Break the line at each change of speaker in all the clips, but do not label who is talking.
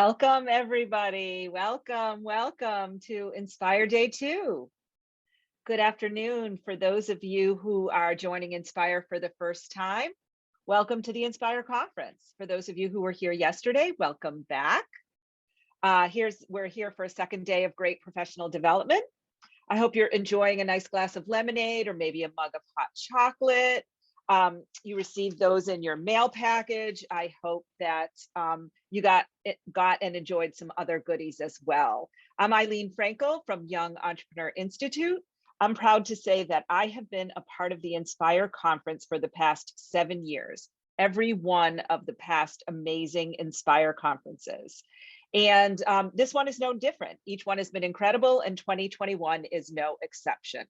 Welcome, everybody. Welcome to Inspire Day 2. Good afternoon for those of you who are joining Inspire for the first time. Welcome to the Inspire Conference. For those of you who were here yesterday, welcome back. We're here for a second day of great professional development. I hope you're enjoying a nice glass of lemonade or maybe a mug of hot chocolate. You received those in your mail package. I hope that you got and enjoyed some other goodies as well. I'm Eileen Frankel from Young Entrepreneur Institute. I'm proud to say that I have been a part of the Inspire Conference for the past 7 years, every one of the past amazing Inspire conferences. And this one is no different. Each one has been incredible, and 2021 is no exception.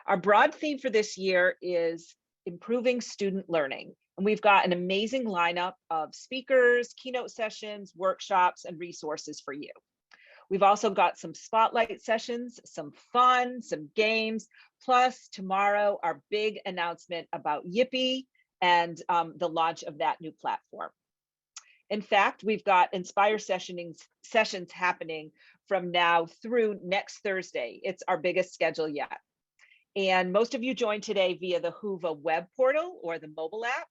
Our broad theme for this year is improving student learning. And we've got an amazing lineup of speakers, keynote sessions, workshops, and resources for you. We've also got some spotlight sessions, some fun, some games, plus tomorrow, our big announcement about Yippee and the launch of that new platform. In fact, we've got Inspire sessions happening from now through next Thursday. It's our biggest schedule yet. And most of you joined today via the Whova web portal or the mobile app.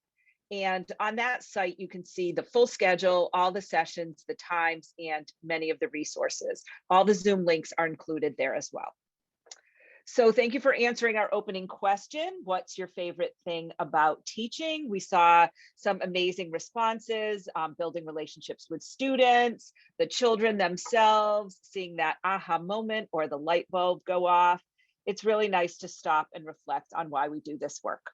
And on that site, you can see the full schedule, all the sessions, the times, and many of the resources. All the Zoom links are included there as well. So thank you for answering our opening question. What's your favorite thing about teaching? We saw some amazing responses, building relationships with students, the children themselves, seeing that aha moment or the light bulb go off. It's really nice to stop and reflect on why we do this work.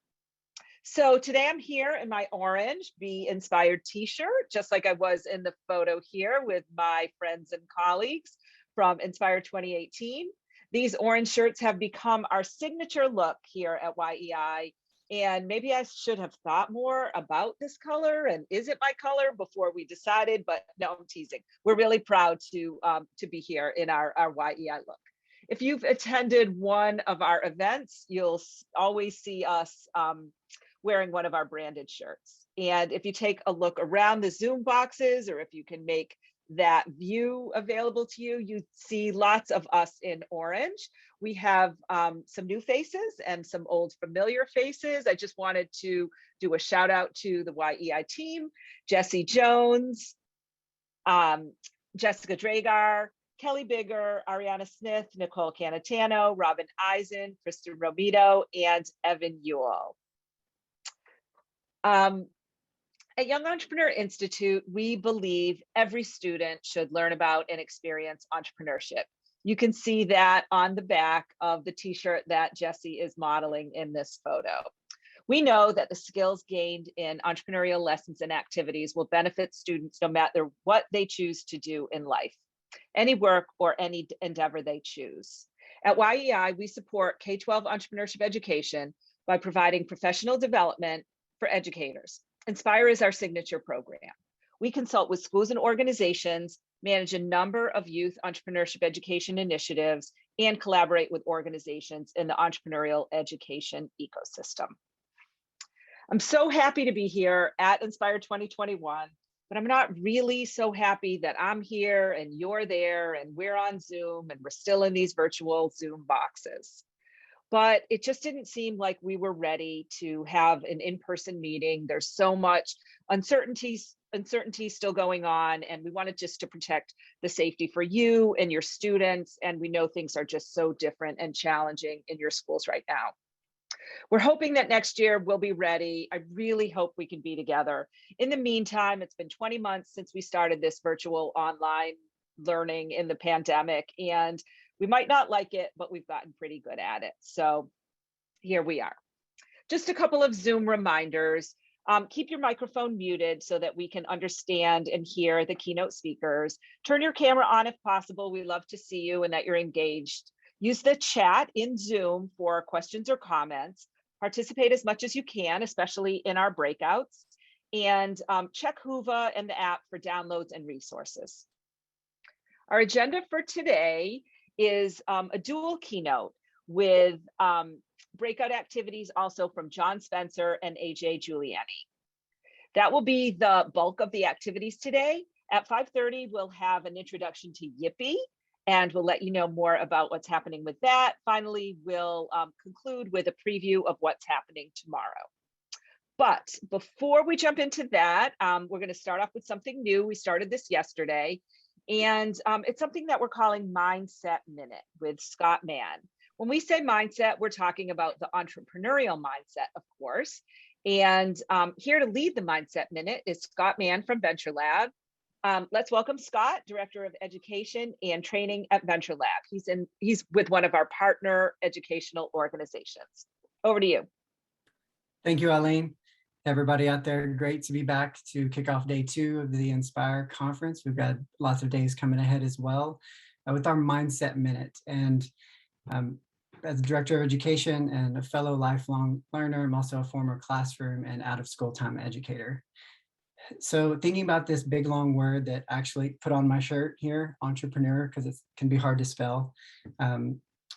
So today I'm here in my orange Be Inspired t-shirt, just like I was in the photo here with my friends and colleagues from Inspire 2018. These orange shirts have become our signature look here at YEI. And maybe I should have thought more about this color and is it my color before we decided, but no, I'm teasing. We're really proud to be here in our YEI look. If you've attended one of our events, you'll always see us wearing one of our branded shirts. And if you take a look around the Zoom boxes, or if you can make that view available to you, you see lots of us in orange. We have some new faces and some old familiar faces. I just wanted to do a shout out to the YEI team, Jesse Jones, Jessica Dragar, Kelly Bigger, Ariana Smith, Nicole Canatano, Robin Eisen, Kristen Romito, and Evan Ewell. At Young Entrepreneur Institute, we believe every student should learn about and experience entrepreneurship. You can see that on the back of the t-shirt that Jesse is modeling in this photo. We know that the skills gained in entrepreneurial lessons and activities will benefit students no matter what they choose to do in life, any work or any endeavor they choose. At YEI, we support K-12 entrepreneurship education by providing professional development for educators. Inspire is our signature program. We consult with schools and organizations, manage a number of youth entrepreneurship education initiatives, and collaborate with organizations in the entrepreneurial education ecosystem. I'm so happy to be here at Inspire 2021, but I'm not really so happy that I'm here and you're there and we're on Zoom and we're still in these virtual Zoom boxes. But it just didn't seem like we were ready to have an in-person meeting. There's so much uncertainty still going on, and we wanted just to protect the safety for you and your students. And we know things are just so different and challenging in your schools right now. We're hoping that next year we'll be ready. I really hope we can be together. In the meantime, it's been 20 months since we started this virtual online learning in the pandemic, and we might not like it, but we've gotten pretty good at it. So here we are. Just a couple of Zoom reminders. Keep your microphone muted so that we can understand and hear the keynote speakers. Turn your camera on if possible. We love to see you and that you're engaged. Use the chat in Zoom for questions or comments. Participate as much as you can, especially in our breakouts. And check Whova and the app for downloads and resources. Our agenda for today is a dual keynote with breakout activities also from John Spencer and AJ Juliani. That will be the bulk of the activities today. At 5:30, we'll have an introduction to Yippee, and we'll let you know more about what's happening with that. Finally, we'll conclude with a preview of what's happening tomorrow. But before we jump into that, we're going to start off with something new. We started this yesterday, and it's something that we're calling Mindset Minute with Scott Mann. When we say mindset, we're talking about the entrepreneurial mindset, of course. And here to lead the Mindset Minute is Scott Mann from Venture Lab. Let's welcome Scott, Director of Education and Training at Venture Lab. He's with one of our partner educational organizations. Over to you.
Thank you, Eileen. Everybody out there, great to be back to kick off day 2 of the Enspire conference. We've got lots of days coming ahead as well with our Mindset Minute. And as a Director of Education and a fellow lifelong learner, I'm also a former classroom and out-of-school time educator. So thinking about this big, long word that actually put on my shirt here, entrepreneur, because it can be hard to spell,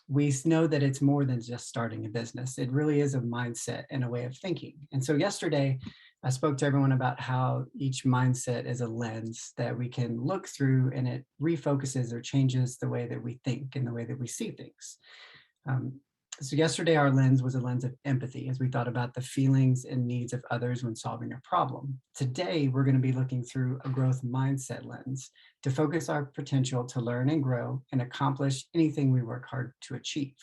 we know that it's more than just starting a business. It really is a mindset and a way of thinking. And so yesterday, I spoke to everyone about how each mindset is a lens that we can look through, and it refocuses or changes the way that we think and the way that we see things. So yesterday, our lens was a lens of empathy as we thought about the feelings and needs of others when solving a problem. Today, we're going to be looking through a growth mindset lens to focus our potential to learn and grow and accomplish anything we work hard to achieve.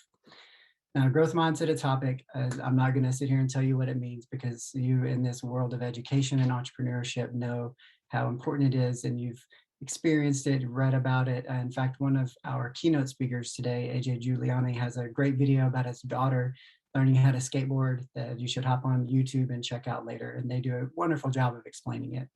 Now, growth mindset, a topic, I'm not going to sit here and tell you what it means, because you in this world of education and entrepreneurship know how important it is, and you've experienced it, read about it. In fact, one of our keynote speakers today, Juliani, has a great video about his daughter learning how to skateboard that you should hop on YouTube and check out later. And they do a wonderful job of explaining it.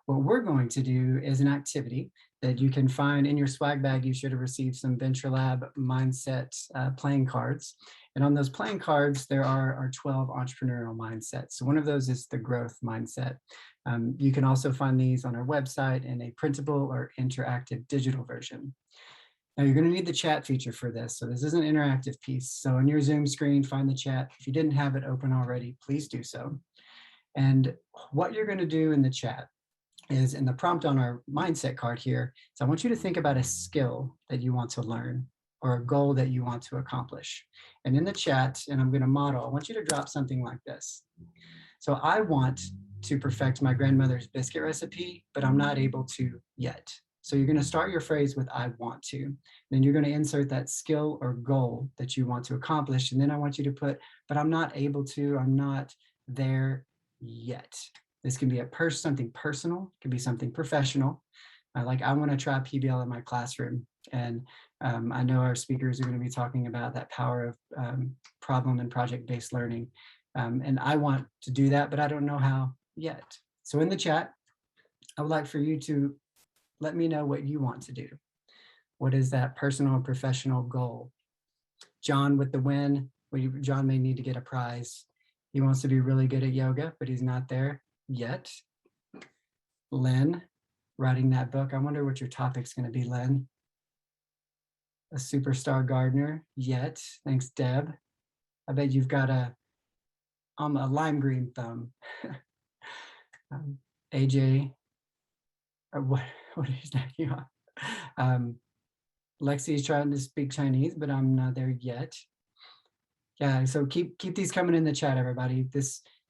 What we're going to do is an activity that you can find in your swag bag. You should have received some Venture Lab Mindset playing cards. And on those playing cards, there are our 12 entrepreneurial mindsets. So one of those is the growth mindset. You can also find these on our website in a printable or interactive digital version. Now you're going to need the chat feature for this. So this is an interactive piece. So on your Zoom screen, find the chat. If you didn't have it open already, please do so. And what you're going to do in the chat is, in the prompt on our mindset card here, so I want you to think about a skill that you want to learn or a goal that you want to accomplish. And in the chat, and I'm going to model, I want you to drop something like this. So I want to perfect my grandmother's biscuit recipe, but I'm not able to yet. So you're going to start your phrase with I want to. Then you're going to insert that skill or goal that you want to accomplish. And then I want you to put, but I'm not able to, I'm not there yet. This can be something personal, it can be something professional. Like I want to try PBL in my classroom. And I know our speakers are going to be talking about that power of problem and project-based learning. And I want to do that, but I don't know how yet. So in the chat, I would like for you to let me know what you want to do. What is that personal and professional goal? John with the win. John may need to get a prize. He wants to be really good at yoga, but he's not there yet. Lynn, writing that book. I wonder what your topic's going to be, Lynn. A superstar gardener, yet. Thanks, Deb. I bet you've got a lime green thumb. AJ, what are you snacking on? Lexi's trying to speak Chinese, but I'm not there yet. Yeah, so keep these coming in the chat, everybody.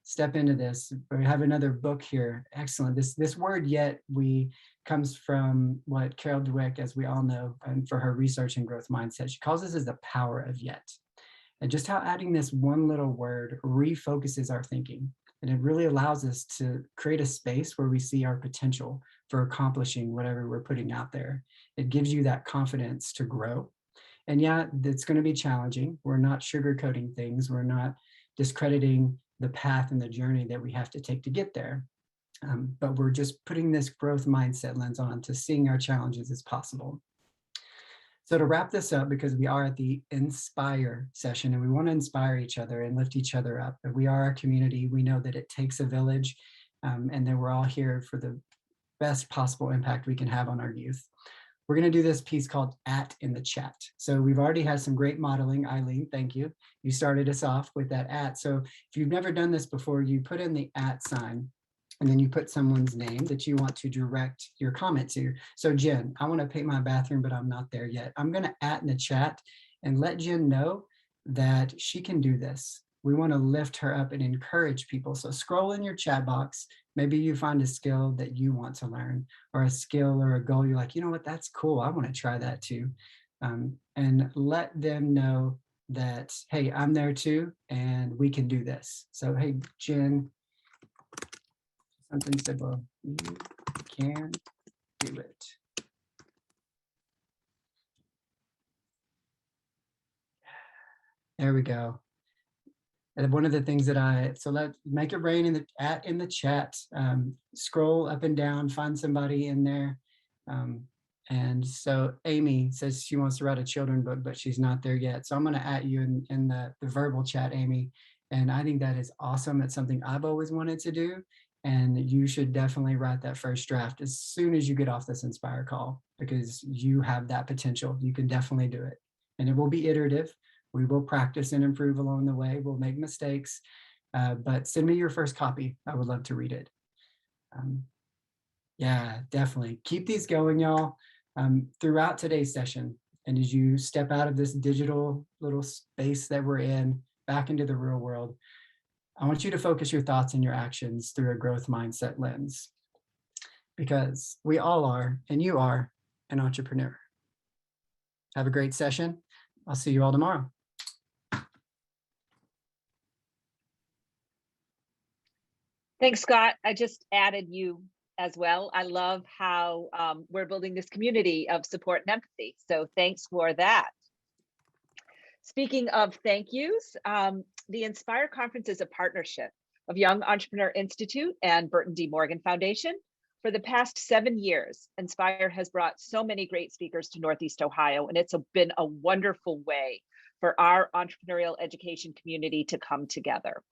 Step into this. We have another book here. Excellent. This word yet comes from what Carol Dweck, as we all know, and for her research and growth mindset, she calls this as the power of yet. And just how adding this one little word refocuses our thinking. And it really allows us to create a space where we see our potential for accomplishing whatever we're putting out there. It gives you that confidence to grow. And yeah, it's going to be challenging. We're not sugarcoating things. We're not discrediting the path and the journey that we have to take to get there. But we're just putting this growth mindset lens on to seeing our challenges as possible. So to wrap this up, because we are at the Enspire session and we want to inspire each other and lift each other up. We are a community. We know that it takes a village, and that we're all here for the best possible impact we can have on our youth. We're going to do this piece called @ in the chat. So we've already had some great modeling. Eileen, thank you. You started us off with that @. So if you've never done this before, you put in the @ sign, and then you put someone's name that you want to direct your comment to. So Jen, I want to paint my bathroom, but I'm not there yet. I'm going to in the chat and let Jen know that she can do this. We want to lift her up and encourage people. So scroll in your chat box. Maybe you find a skill that you want to learn, or a skill or a goal. You're like, you know what, that's cool. I want to try that too. And let them know that, hey, I'm there too, and we can do this. So, hey, Jen, something simple, you can do it. There we go. And one of the things that so let's make it rain in the chat, scroll up and down, find somebody in there. And so Amy says she wants to write a children book, but she's not there yet. So I'm going to you in the verbal chat, Amy. And I think that is awesome. It's something I've always wanted to do. And you should definitely write that first draft as soon as you get off this Enspire call, because you have that potential. You can definitely do it. And it will be iterative. We will practice and improve along the way. We'll make mistakes, but send me your first copy. I would love to read it. Yeah, definitely. Keep these going, y'all, throughout today's session. And as you step out of this digital little space that we're in, back into the real world, I want you to focus your thoughts and your actions through a growth mindset lens, because we all are, and you are, an entrepreneur. Have a great session. I'll see you all tomorrow.
Thanks, Scott. I just added you as well. I love how we're building this community of support and empathy. So thanks for that. Speaking of thank yous, the Enspire Conference is a partnership of Young Entrepreneur Institute and Burton D. Morgan Foundation. For the past 7 years, Enspire has brought so many great speakers to Northeast Ohio, and it's been a wonderful way for our entrepreneurial education community to come together.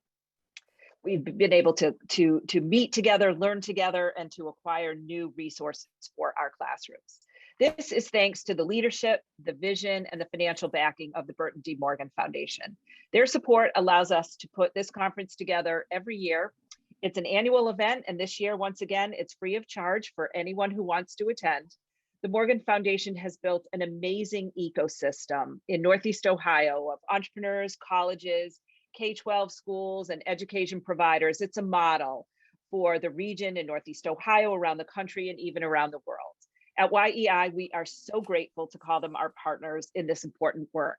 We've been able to meet together, learn together, and to acquire new resources for our classrooms. This is thanks to the leadership, the vision, and the financial backing of the Burton D. Morgan Foundation. Their support allows us to put this conference together every year. It's an annual event, and this year, once again, it's free of charge for anyone who wants to attend. The Morgan Foundation has built an amazing ecosystem in Northeast Ohio of entrepreneurs, colleges, K-12 schools, and education providers. It's a model for the region in Northeast Ohio, around the country, and even around the world. At YEI, we are so grateful to call them our partners in this important work.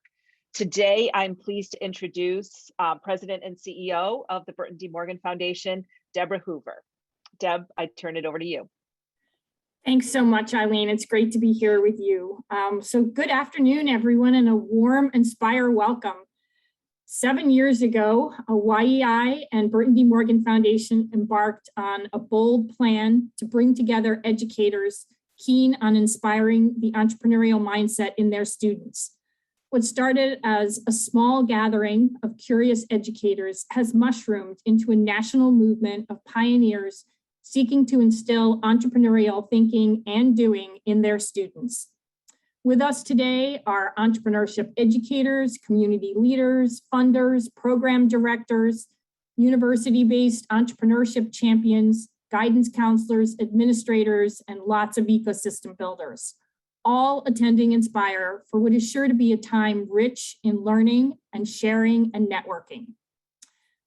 Today, I'm pleased to introduce President and CEO of the Burton D. Morgan Foundation, Deborah Hoover. Deb, I turn it over to you.
Thanks so much, Eileen. It's great to be here with you. So good afternoon, everyone, and a warm Enspire welcome. 7 years ago, YEI and Burton D. Morgan Foundation embarked on a bold plan to bring together educators keen on inspiring the entrepreneurial mindset in their students. What started as a small gathering of curious educators has mushroomed into a national movement of pioneers seeking to instill entrepreneurial thinking and doing in their students. With us today are entrepreneurship educators, community leaders, funders, program directors, university-based entrepreneurship champions, guidance counselors, administrators, and lots of ecosystem builders, all attending Enspire for what is sure to be a time rich in learning and sharing and networking.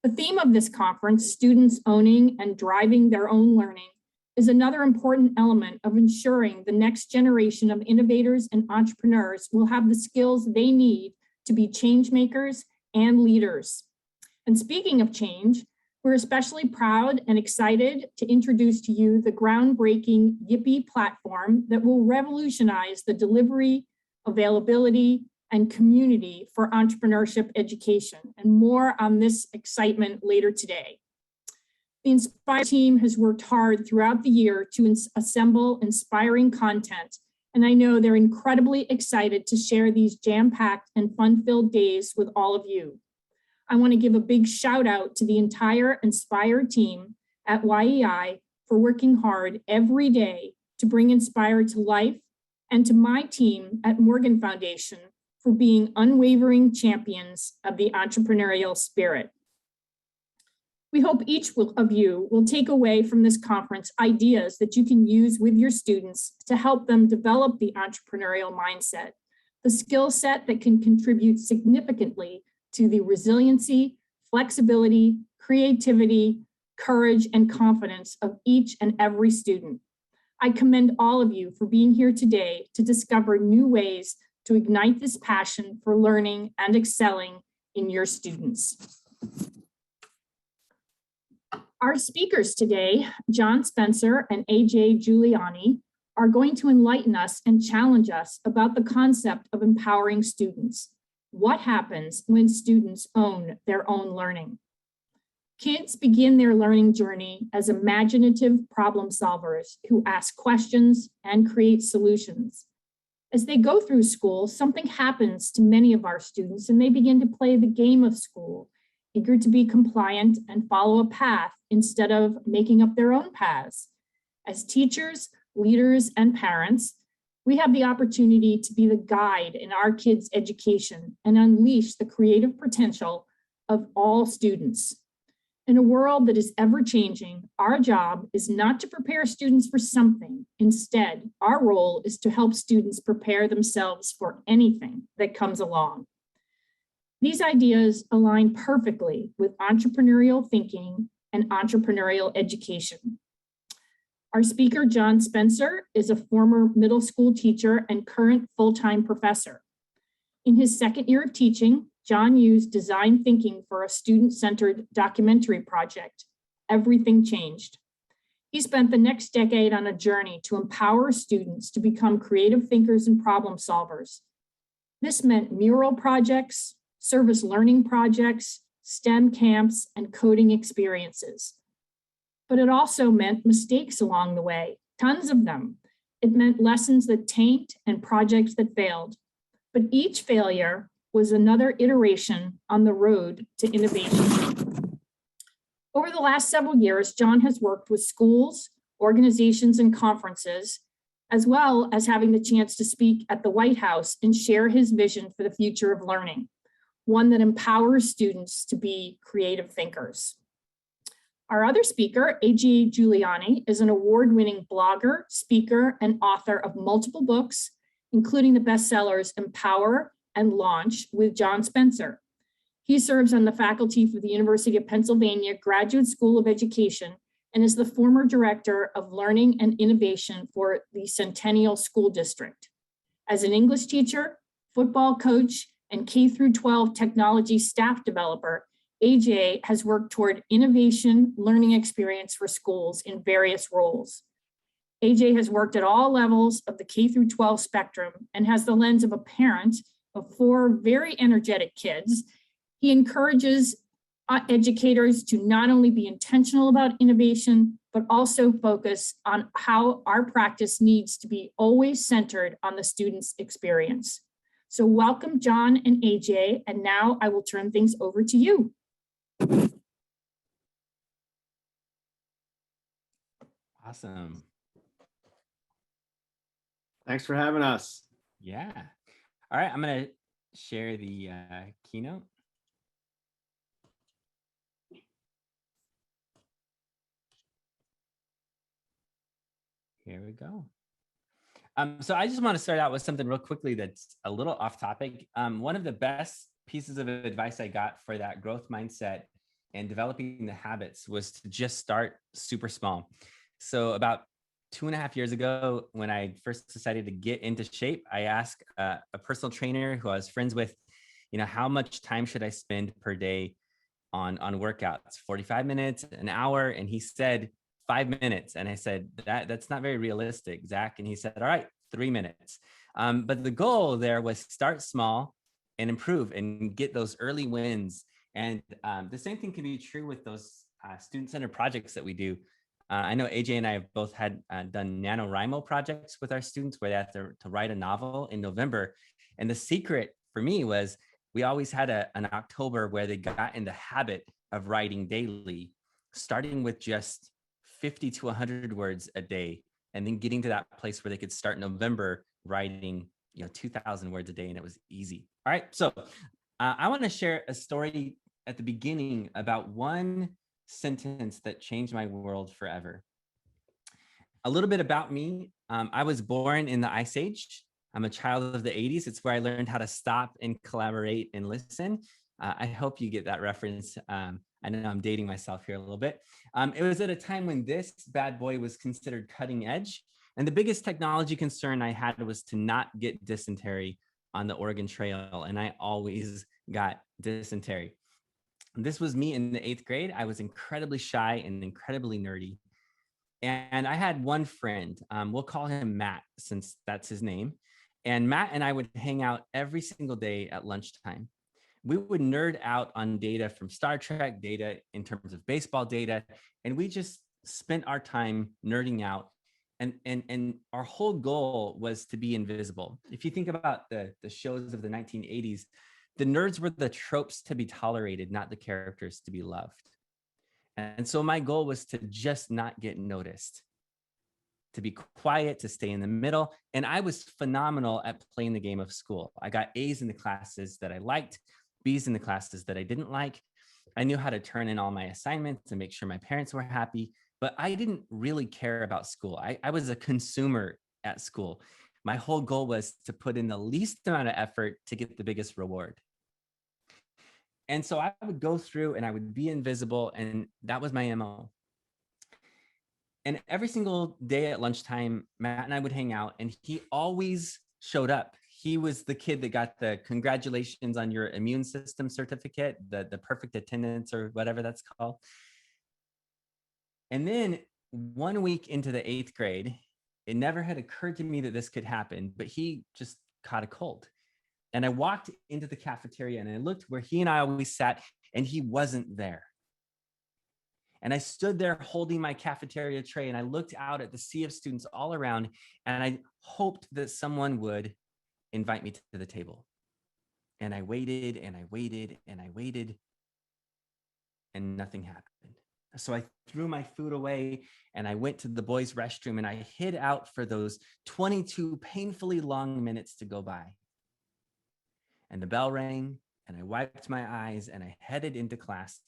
The theme of this conference, students owning and driving their own learning, is another important element of ensuring the next generation of innovators and entrepreneurs will have the skills they need to be change makers and leaders. And speaking of change, we're especially proud and excited to introduce to you the groundbreaking Yippee platform that will revolutionize the delivery, availability, and community for entrepreneurship education. And more on this excitement later today. The Enspire team has worked hard throughout the year to assemble inspiring content, and I know they're incredibly excited to share these jam-packed and fun-filled days with all of you. I want to give a big shout out to the entire Enspire team at YEI for working hard every day to bring Enspire to life, and to my team at Morgan Foundation for being unwavering champions of the entrepreneurial spirit. We hope each of you will take away from this conference ideas that you can use with your students to help them develop the entrepreneurial mindset, the skill set that can contribute significantly to the resiliency, flexibility, creativity, courage, and confidence of each and every student. I commend all of you for being here today to discover new ways to ignite this passion for learning and excelling in your students. Our speakers today, John Spencer and AJ Juliani, are going to enlighten us and challenge us about the concept of empowering students. What happens when students own their own learning? Kids begin their learning journey as imaginative problem solvers who ask questions and create solutions. As they go through school, something happens to many of our students and they begin to play the game of school, eager to be compliant and follow a path instead of making up their own paths. As teachers, leaders, and parents, we have the opportunity to be the guide in our kids' education and unleash the creative potential of all students. In a world that is ever changing, our job is not to prepare students for something. Instead, our role is to help students prepare themselves for anything that comes along. These ideas align perfectly with entrepreneurial thinking and entrepreneurial education. Our speaker, John Spencer, is a former middle school teacher and current full-time professor. In his second year of teaching, John used design thinking for a student-centered documentary project, Everything Changed. He spent the next decade on a journey to empower students to become creative thinkers and problem solvers. This meant mural projects, service learning projects, STEM camps, and coding experiences. But it also meant mistakes along the way, tons of them. It meant lessons that tanked and projects that failed. But each failure was another iteration on the road to innovation. Over the last several years, John has worked with schools, organizations, and conferences, as well as having the chance to speak at the White House and share his vision for the future of learning, one that empowers students to be creative thinkers. Our other speaker, AJ Juliani, is an award-winning blogger, speaker, and author of multiple books, including the bestsellers Empower and Launch with John Spencer. He serves on the faculty for the University of Pennsylvania Graduate School of Education and is the former director of learning and innovation for the Centennial School District. As an English teacher, football coach, and K-12 technology staff developer, AJ has worked toward innovation learning experience for schools in various roles. AJ has worked at all levels of the K-12 spectrum and has the lens of a parent of 4 very energetic kids. He encourages educators to not only be intentional about innovation, but also focus on how our practice needs to be always centered on the student's experience. So welcome, John and AJ, and now I will turn things over to you.
Awesome.
Thanks for having us.
Yeah. All right, I'm going to share the keynote. Here we go. So I just want to start out with something real quickly that's a little off topic. One of the best pieces of advice I got for that growth mindset and developing the habits was to just start super small. So about 2.5 years ago, when I first decided to get into shape, I asked a personal trainer who I was friends with, how much time should I spend per day on workouts? 45 minutes, an hour? And he said 5 minutes. And I said, that's not very realistic, Zach. And he said, all right, 3 minutes. But the goal there was start small and improve and get those early wins. And the same thing can be true with those student-centered projects that we do. I know AJ and I have both had done NaNoWriMo projects with our students where they have to write a novel in November. And the secret for me was we always had an October where they got in the habit of writing daily, starting with just 50 to 100 words a day, and then getting to that place where they could start November writing 2,000 words a day, and it was easy. All right, so I want to share a story at the beginning about one sentence that changed my world forever. A little bit about me. I was born in the Ice Age. I'm a child of the 80s. It's where I learned how to stop and collaborate and listen. I hope you get that reference. I know I'm dating myself here a little bit. It was at a time when this bad boy was considered cutting edge. And the biggest technology concern I had was to not get dysentery on the Oregon Trail. And I always got dysentery. This was me in the 8th grade. I was incredibly shy and incredibly nerdy. And I had one friend, we'll call him Matt, since that's his name. And Matt and I would hang out every single day at lunchtime. We would nerd out on data from Star Trek, data in terms of baseball data, and we just spent our time nerding out. And our whole goal was to be invisible. If you think about the shows of the 1980s, the nerds were the tropes to be tolerated, not the characters to be loved. And so my goal was to just not get noticed, to be quiet, to stay in the middle. And I was phenomenal at playing the game of school. I got A's in the classes that I liked, B's in the classes that I didn't like. I knew how to turn in all my assignments and make sure my parents were happy, but I didn't really care about school. I was a consumer at school. My whole goal was to put in the least amount of effort to get the biggest reward. And so I would go through and I would be invisible, and that was my MO. And every single day at lunchtime, Matt and I would hang out, and he always showed up. He was the kid that got the congratulations on your immune system certificate, the perfect attendance or whatever that's called. And then 1 week into the 8th grade, it never had occurred to me that this could happen, but he just caught a cold. And I walked into the cafeteria and I looked where he and I always sat, and he wasn't there. And I stood there holding my cafeteria tray, and I looked out at the sea of students all around, and I hoped that someone would invite me to the table. And I waited and I waited and I waited, and nothing happened. So I threw my food away and I went to the boys' restroom, and I hid out for those 22 painfully long minutes to go by. And the bell rang, and I wiped my eyes, and I headed into class,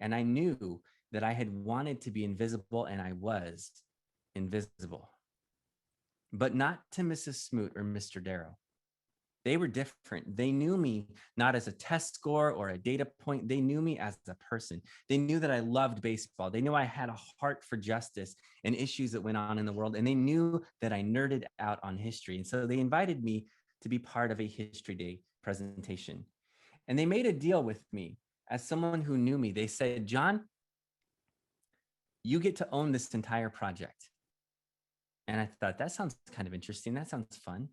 and I knew that I had wanted to be invisible, and I was invisible. But not to Mrs. Smoot or Mr. Darrow. They were different. They knew me not as a test score or a data point. They knew me as a person. They knew that I loved baseball. They knew I had a heart for justice and issues that went on in the world. And they knew that I nerded out on history. And so they invited me to be part of a History Day presentation. And they made a deal with me as someone who knew me. They said, John, you get to own this entire project. And I thought, that sounds kind of interesting. That sounds fun.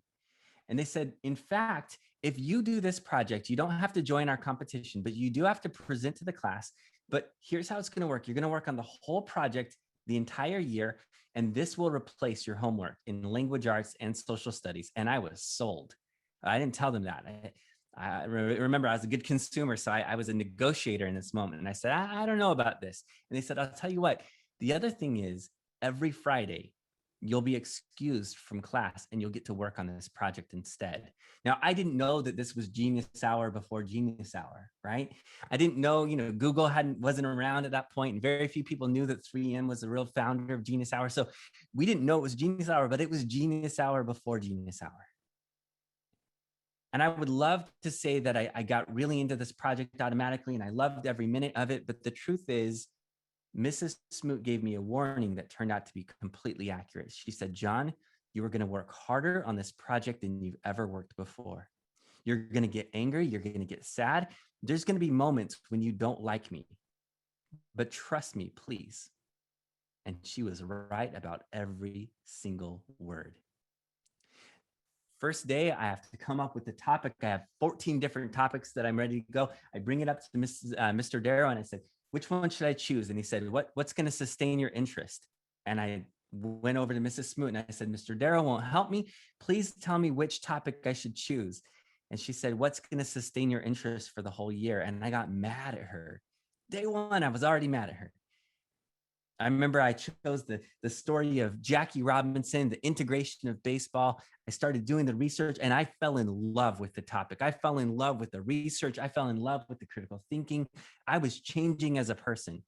And they said, in fact, if you do this project, you don't have to join our competition, but you do have to present to the class. But here's how it's going to work. You're going to work on the whole project the entire year, and this will replace your homework in language arts and social studies. And I was sold. I didn't tell them that. I remember I was a good consumer, so I was a negotiator in this moment. And I said, I don't know about this. And they said, I'll tell you what, the other thing is every Friday, you'll be excused from class and you'll get to work on this project instead. Now, I didn't know that this was Genius Hour before Genius Hour, right? I didn't know, Google wasn't around at that point, and very few people knew that 3M was the real founder of Genius Hour. So we didn't know it was Genius Hour, but it was Genius Hour before Genius Hour. And I would love to say that I got really into this project automatically and I loved every minute of it. But the truth is, Mrs. Smoot gave me a warning that turned out to be completely accurate. She said, John, you are going to work harder on this project than you've ever worked before. You're going to get angry. You're going to get sad. There's going to be moments when you don't like me, but trust me, please. And she was right about every single word. First day, I have to come up with the topic. I have 14 different topics that I'm ready to go. I bring it up to Mr. Darrow and I said, which one should I choose? And he said, what's going to sustain your interest? And I went over to Mrs. Smoot and I said, Mr. Darrow won't help me. Please tell me which topic I should choose. And she said, what's going to sustain your interest for the whole year? And I got mad at her. Day one, I was already mad at her. I remember I chose the story of Jackie Robinson, the integration of baseball. I started doing the research and I fell in love with the topic. I fell in love with the research. I fell in love with the critical thinking. I was changing as a person.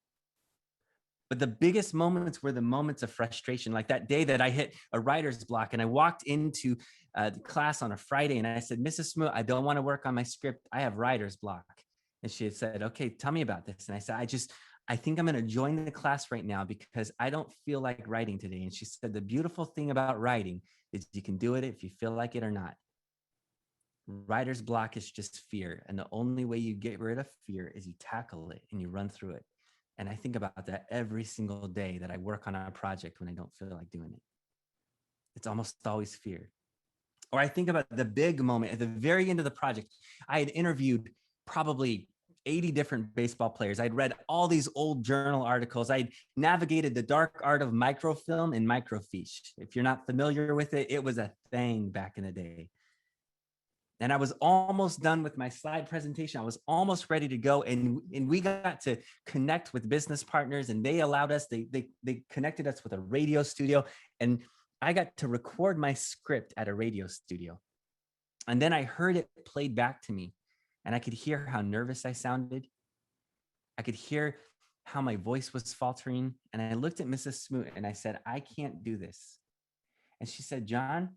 But the biggest moments were the moments of frustration, like that day that I hit a writer's block and I walked into the class on a Friday and I said, Mrs. Smoot, I don't want to work on my script. I have writer's block. And she had said, okay, tell me about this. And I said, I think I'm going to join the class right now because I don't feel like writing today. And she said, the beautiful thing about writing is you can do it if you feel like it or not. Writer's block is just fear. And the only way you get rid of fear is you tackle it and you run through it. And I think about that every single day that I work on a project when I don't feel like doing it. It's almost always fear. Or I think about the big moment at the very end of the project. I had interviewed probably 80 different baseball players. I'd read all these old journal articles. I'd navigated the dark art of microfilm and microfiche. If you're not familiar with it, it was a thing back in the day. And I was almost done with my slide presentation. I was almost ready to go. And we got to connect with business partners and they allowed us, they connected us with a radio studio. And I got to record my script at a radio studio. And then I heard it played back to me and I could hear how nervous I sounded. I could hear how my voice was faltering. And I looked at Mrs. Smoot and I said, I can't do this. And she said, John,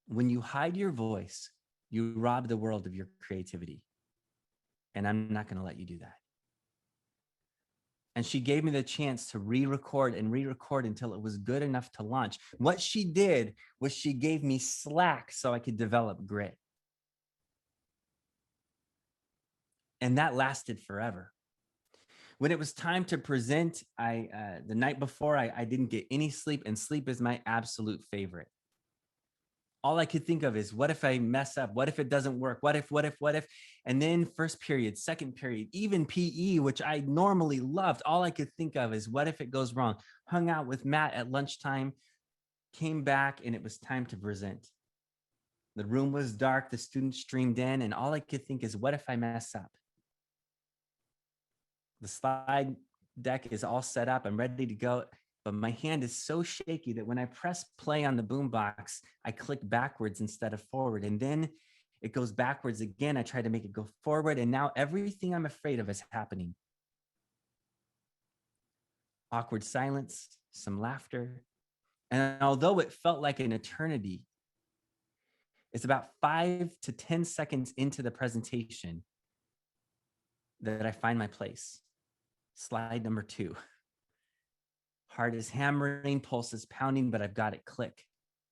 when you hide your voice, you rob the world of your creativity. And I'm not going to let you do that. And she gave me the chance to re-record until it was good enough to launch. What she did was she gave me slack so I could develop grit. And that lasted forever. When it was time to present, the night before, I didn't get any sleep, and sleep is my absolute favorite. All I could think of is, what if I mess up? What if it doesn't work? What if? And then first period, second period, even PE, which I normally loved, all I could think of is, what if it goes wrong? Hung out with Matt at lunchtime, came back, and it was time to present. The room was dark, the students streamed in, and all I could think is, what if I mess up? The slide deck is all set up, I'm ready to go. But my hand is so shaky that when I press play on the boombox, I click backwards instead of forward. And then it goes backwards again. I try to make it go forward. And now everything I'm afraid of is happening. Awkward silence, some laughter. And although it felt like an eternity, it's about 5 to 10 seconds into the presentation that I find my place. Slide number 2. Heart is hammering, pulse is pounding, but I've got it. Click.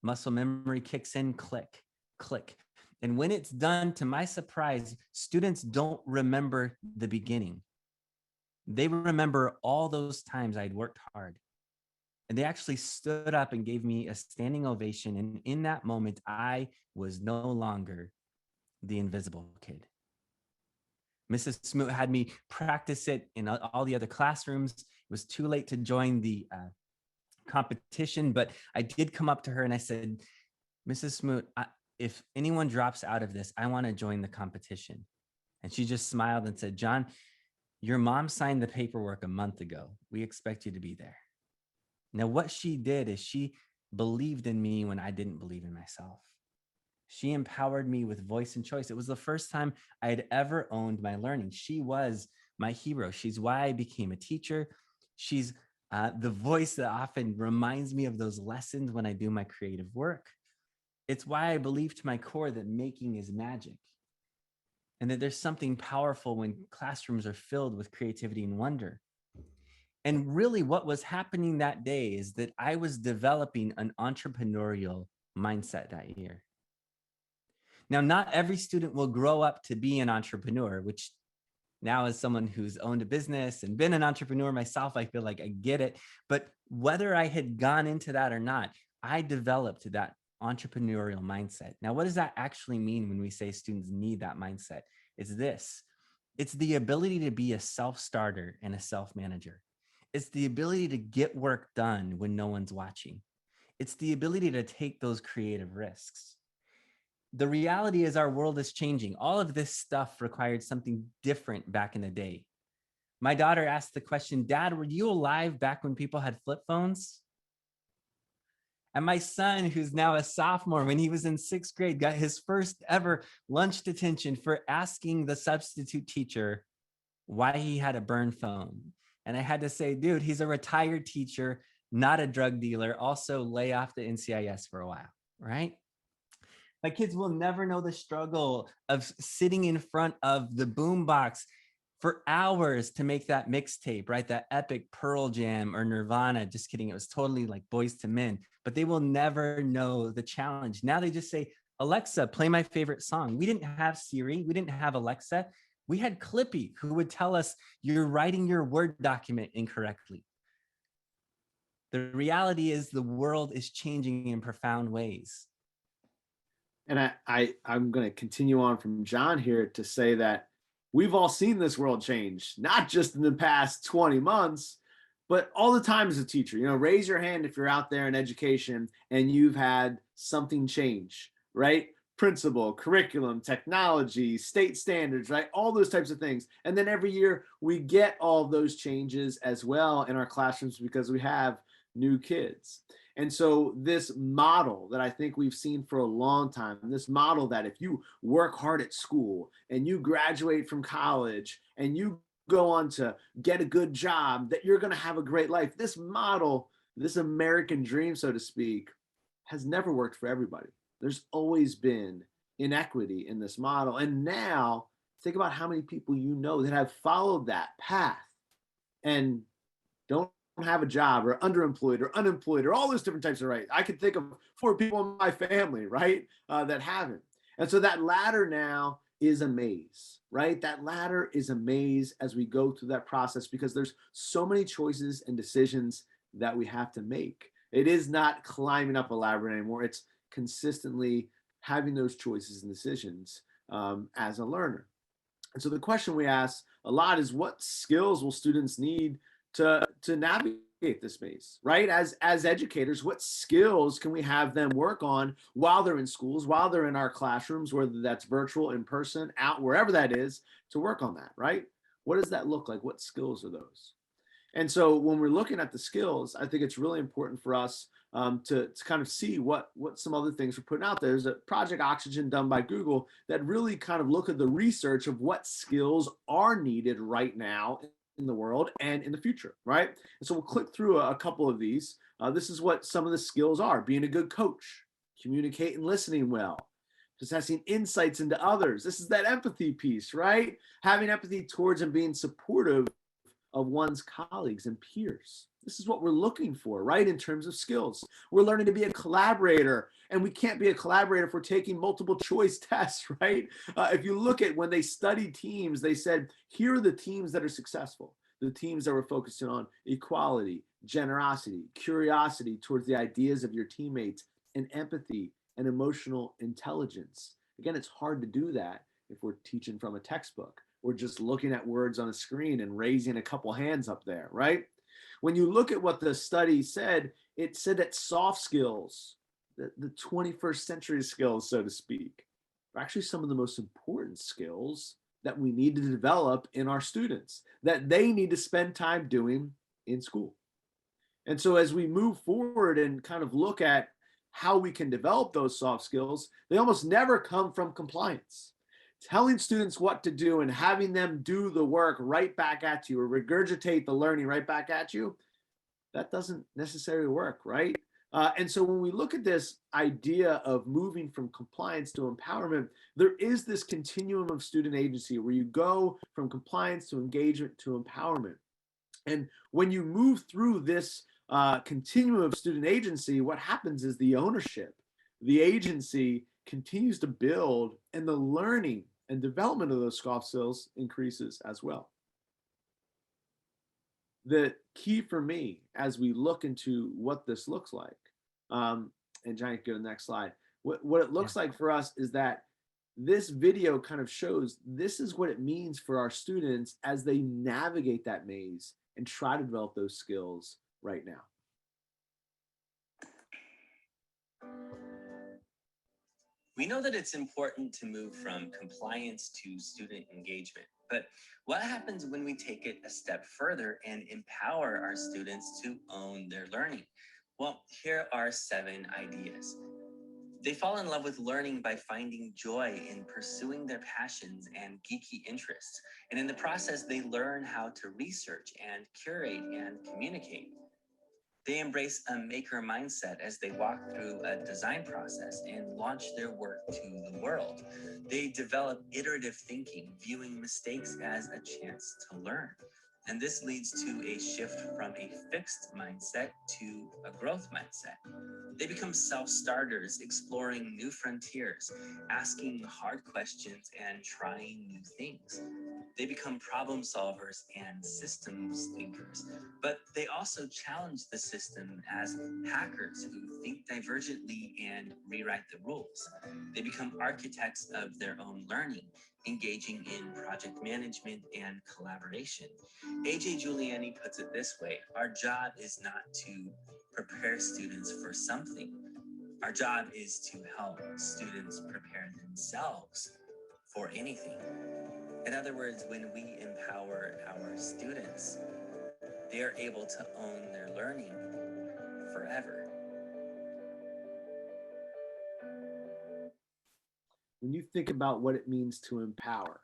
Muscle memory kicks in, click, click. And when it's done, to my surprise, students don't remember the beginning. They remember all those times I'd worked hard. And they actually stood up and gave me a standing ovation. And in that moment, I was no longer the invisible kid. Mrs. Smoot had me practice it in all the other classrooms. It was too late to join the competition, but I did come up to her and I said, Mrs. Smoot, if anyone drops out of this, I want to join the competition. And she just smiled and said, John, your mom signed the paperwork a month ago. We expect you to be there. Now, what she did is she believed in me when I didn't believe in myself. She empowered me with voice and choice. It was the first time I had ever owned my learning. She was my hero. She's why I became a teacher. She's the voice that often reminds me of those lessons when I do my creative work. It's why I believe to my core that making is magic, and that there's something powerful when classrooms are filled with creativity and wonder. And really what was happening that day is that I was developing an entrepreneurial mindset that year. Now, not every student will grow up to be an entrepreneur, which now as someone who's owned a business and been an entrepreneur myself, I feel like I get it. But whether I had gone into that or not, I developed that entrepreneurial mindset. Now, what does that actually mean when we say students need that mindset? It's this. It's the ability to be a self-starter and a self-manager. It's the ability to get work done when no one's watching. It's the ability to take those creative risks. The reality is our world is changing. All of this stuff required something different back in the day. My daughter asked the question, Dad, were you alive back when people had flip phones? And my son, who's now a sophomore, when he was in 6th grade, got his first ever lunch detention for asking the substitute teacher why he had a burn phone. And I had to say, dude, he's a retired teacher, not a drug dealer. Also lay off the NCIS for a while, right? My kids will never know the struggle of sitting in front of the boombox for hours to make that mixtape, right? That epic Pearl Jam or Nirvana. Just kidding. It was totally like Boys to Men, but they will never know the challenge. Now they just say, Alexa, play my favorite song. We didn't have Siri. We didn't have Alexa. We had Clippy, who would tell us, you're writing your Word document incorrectly. The reality is the world is changing in profound ways.
And I'm going to continue on from John here to say that we've all seen this world change, not just in the past 20 months, but all the time as a teacher. You know, raise your hand if you're out there in education and you've had something change, right? Principal, curriculum, technology, state standards, right? All those types of things. And then every year we get all of those changes as well in our classrooms because we have new kids. And so this model that I think we've seen for a long time, this model that if you work hard at school and you graduate from college and you go on to get a good job, that you're going to have a great life. This model, this American dream, so to speak, has never worked for everybody. There's always been inequity in this model. And now think about how many people you know that have followed that path and don't have a job or underemployed or unemployed or all those different types of rights. I could think of 4 people in my family, right, that haven't. And so that ladder now is a maze, right? That ladder is a maze as we go through that process because there's so many choices and decisions that we have to make. It is not climbing up a ladder anymore. It's consistently having those choices and decisions as a learner. And so the question we ask a lot is, what skills will students need to navigate this space, right? As educators, what skills can we have them work on while they're in schools, while they're in our classrooms, whether that's virtual, in person, out, wherever that is, to work on that, right? What does that look like? What skills are those? And so when we're looking at the skills, I think it's really important for us to kind of see what some other things we're putting out there. There's a Project Oxygen done by Google that really kind of look at the research of what skills are needed right now in the world and in the future, right? And so we'll click through a couple of these. This is what some of the skills are: being a good coach, communicating, listening well, possessing insights into others. This is that empathy piece, right? Having empathy towards and being supportive of one's colleagues and peers. This is what we're looking for, right? In terms of skills. We're learning to be a collaborator, and we can't be a collaborator if we're taking multiple choice tests, right? If you look at when they studied teams, they said, here are the teams that are successful. The teams that were focusing on equality, generosity, curiosity towards the ideas of your teammates, and empathy and emotional intelligence. Again, it's hard to do that if we're teaching from a textbook. We're just looking at words on a screen and raising a couple hands up there, right? When you look at what the study said, it said that soft skills, the 21st century skills, so to speak, are actually some of the most important skills that we need to develop in our students, that they need to spend time doing in school. And so as we move forward and kind of look at how we can develop those soft skills, they almost never come from compliance. Telling students what to do and having them do the work right back at you or regurgitate the learning right back at you, that doesn't necessarily work, right? And so when we look at this idea of moving from compliance to empowerment, there is this continuum of student agency where you go from compliance to engagement to empowerment. And when you move through this continuum of student agency, what happens is the ownership, the agency continues to build, and the learning and development of those soft skills increases as well. The key for me as we look into what this looks like, and Johnny, go to the next slide. What it looks like for us is that this video kind of shows this is what it means for our students as they navigate that maze and try to develop those skills right now.
We know that it's important to move from compliance to student engagement, but what happens when we take it a step further and empower our students to own their learning? Well, here are 7 ideas. They fall in love with learning by finding joy in pursuing their passions and geeky interests. And in the process, they learn how to research and curate and communicate. They embrace a maker mindset as they walk through a design process and launch their work to the world. They develop iterative thinking, viewing mistakes as a chance to learn. And this leads to a shift from a fixed mindset to a growth mindset. They become self-starters, exploring new frontiers, asking hard questions, and trying new things. They become problem solvers and systems thinkers, but they also challenge the system as hackers who think divergently and rewrite the rules. They become architects of their own learning, engaging in project management and collaboration. AJ Juliani puts it this way: our job is not to prepare students for something. Our job is to help students prepare themselves for anything. In other words, when we empower our students, they are able to own their learning forever.
When you think about what it means to empower,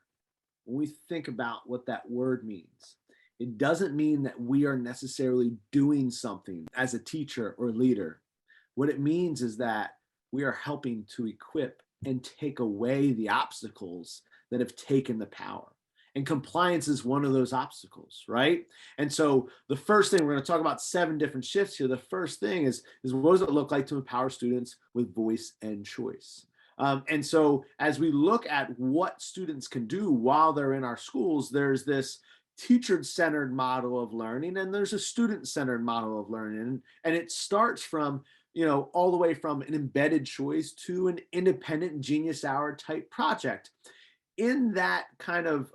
when we think about what that word means, it doesn't mean that we are necessarily doing something as a teacher or leader. What it means is that we are helping to equip and take away the obstacles that have taken the power. And compliance is one of those obstacles, right? And so the first thing, we're going to talk about 7 different shifts here. The first thing is what does it look like to empower students with voice and choice? And so as we look at what students can do while they're in our schools, there's this teacher-centered model of learning, and there's a student-centered model of learning. And it starts from, all the way from an embedded choice to an independent genius hour type project. In that kind of,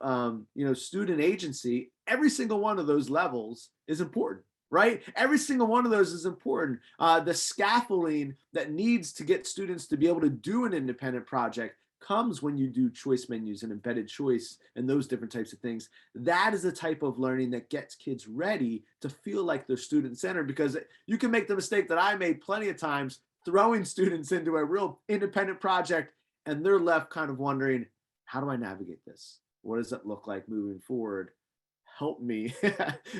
student agency, every single one of those levels is important. Right? Every single one of those is important. The scaffolding that needs to get students to be able to do an independent project comes when you do choice menus and embedded choice and those different types of things. That is the type of learning that gets kids ready to feel like they're student-centered, because you can make the mistake that I made plenty of times, throwing students into a real independent project, and they're left kind of wondering, how do I navigate this? What does that look like moving forward? Help me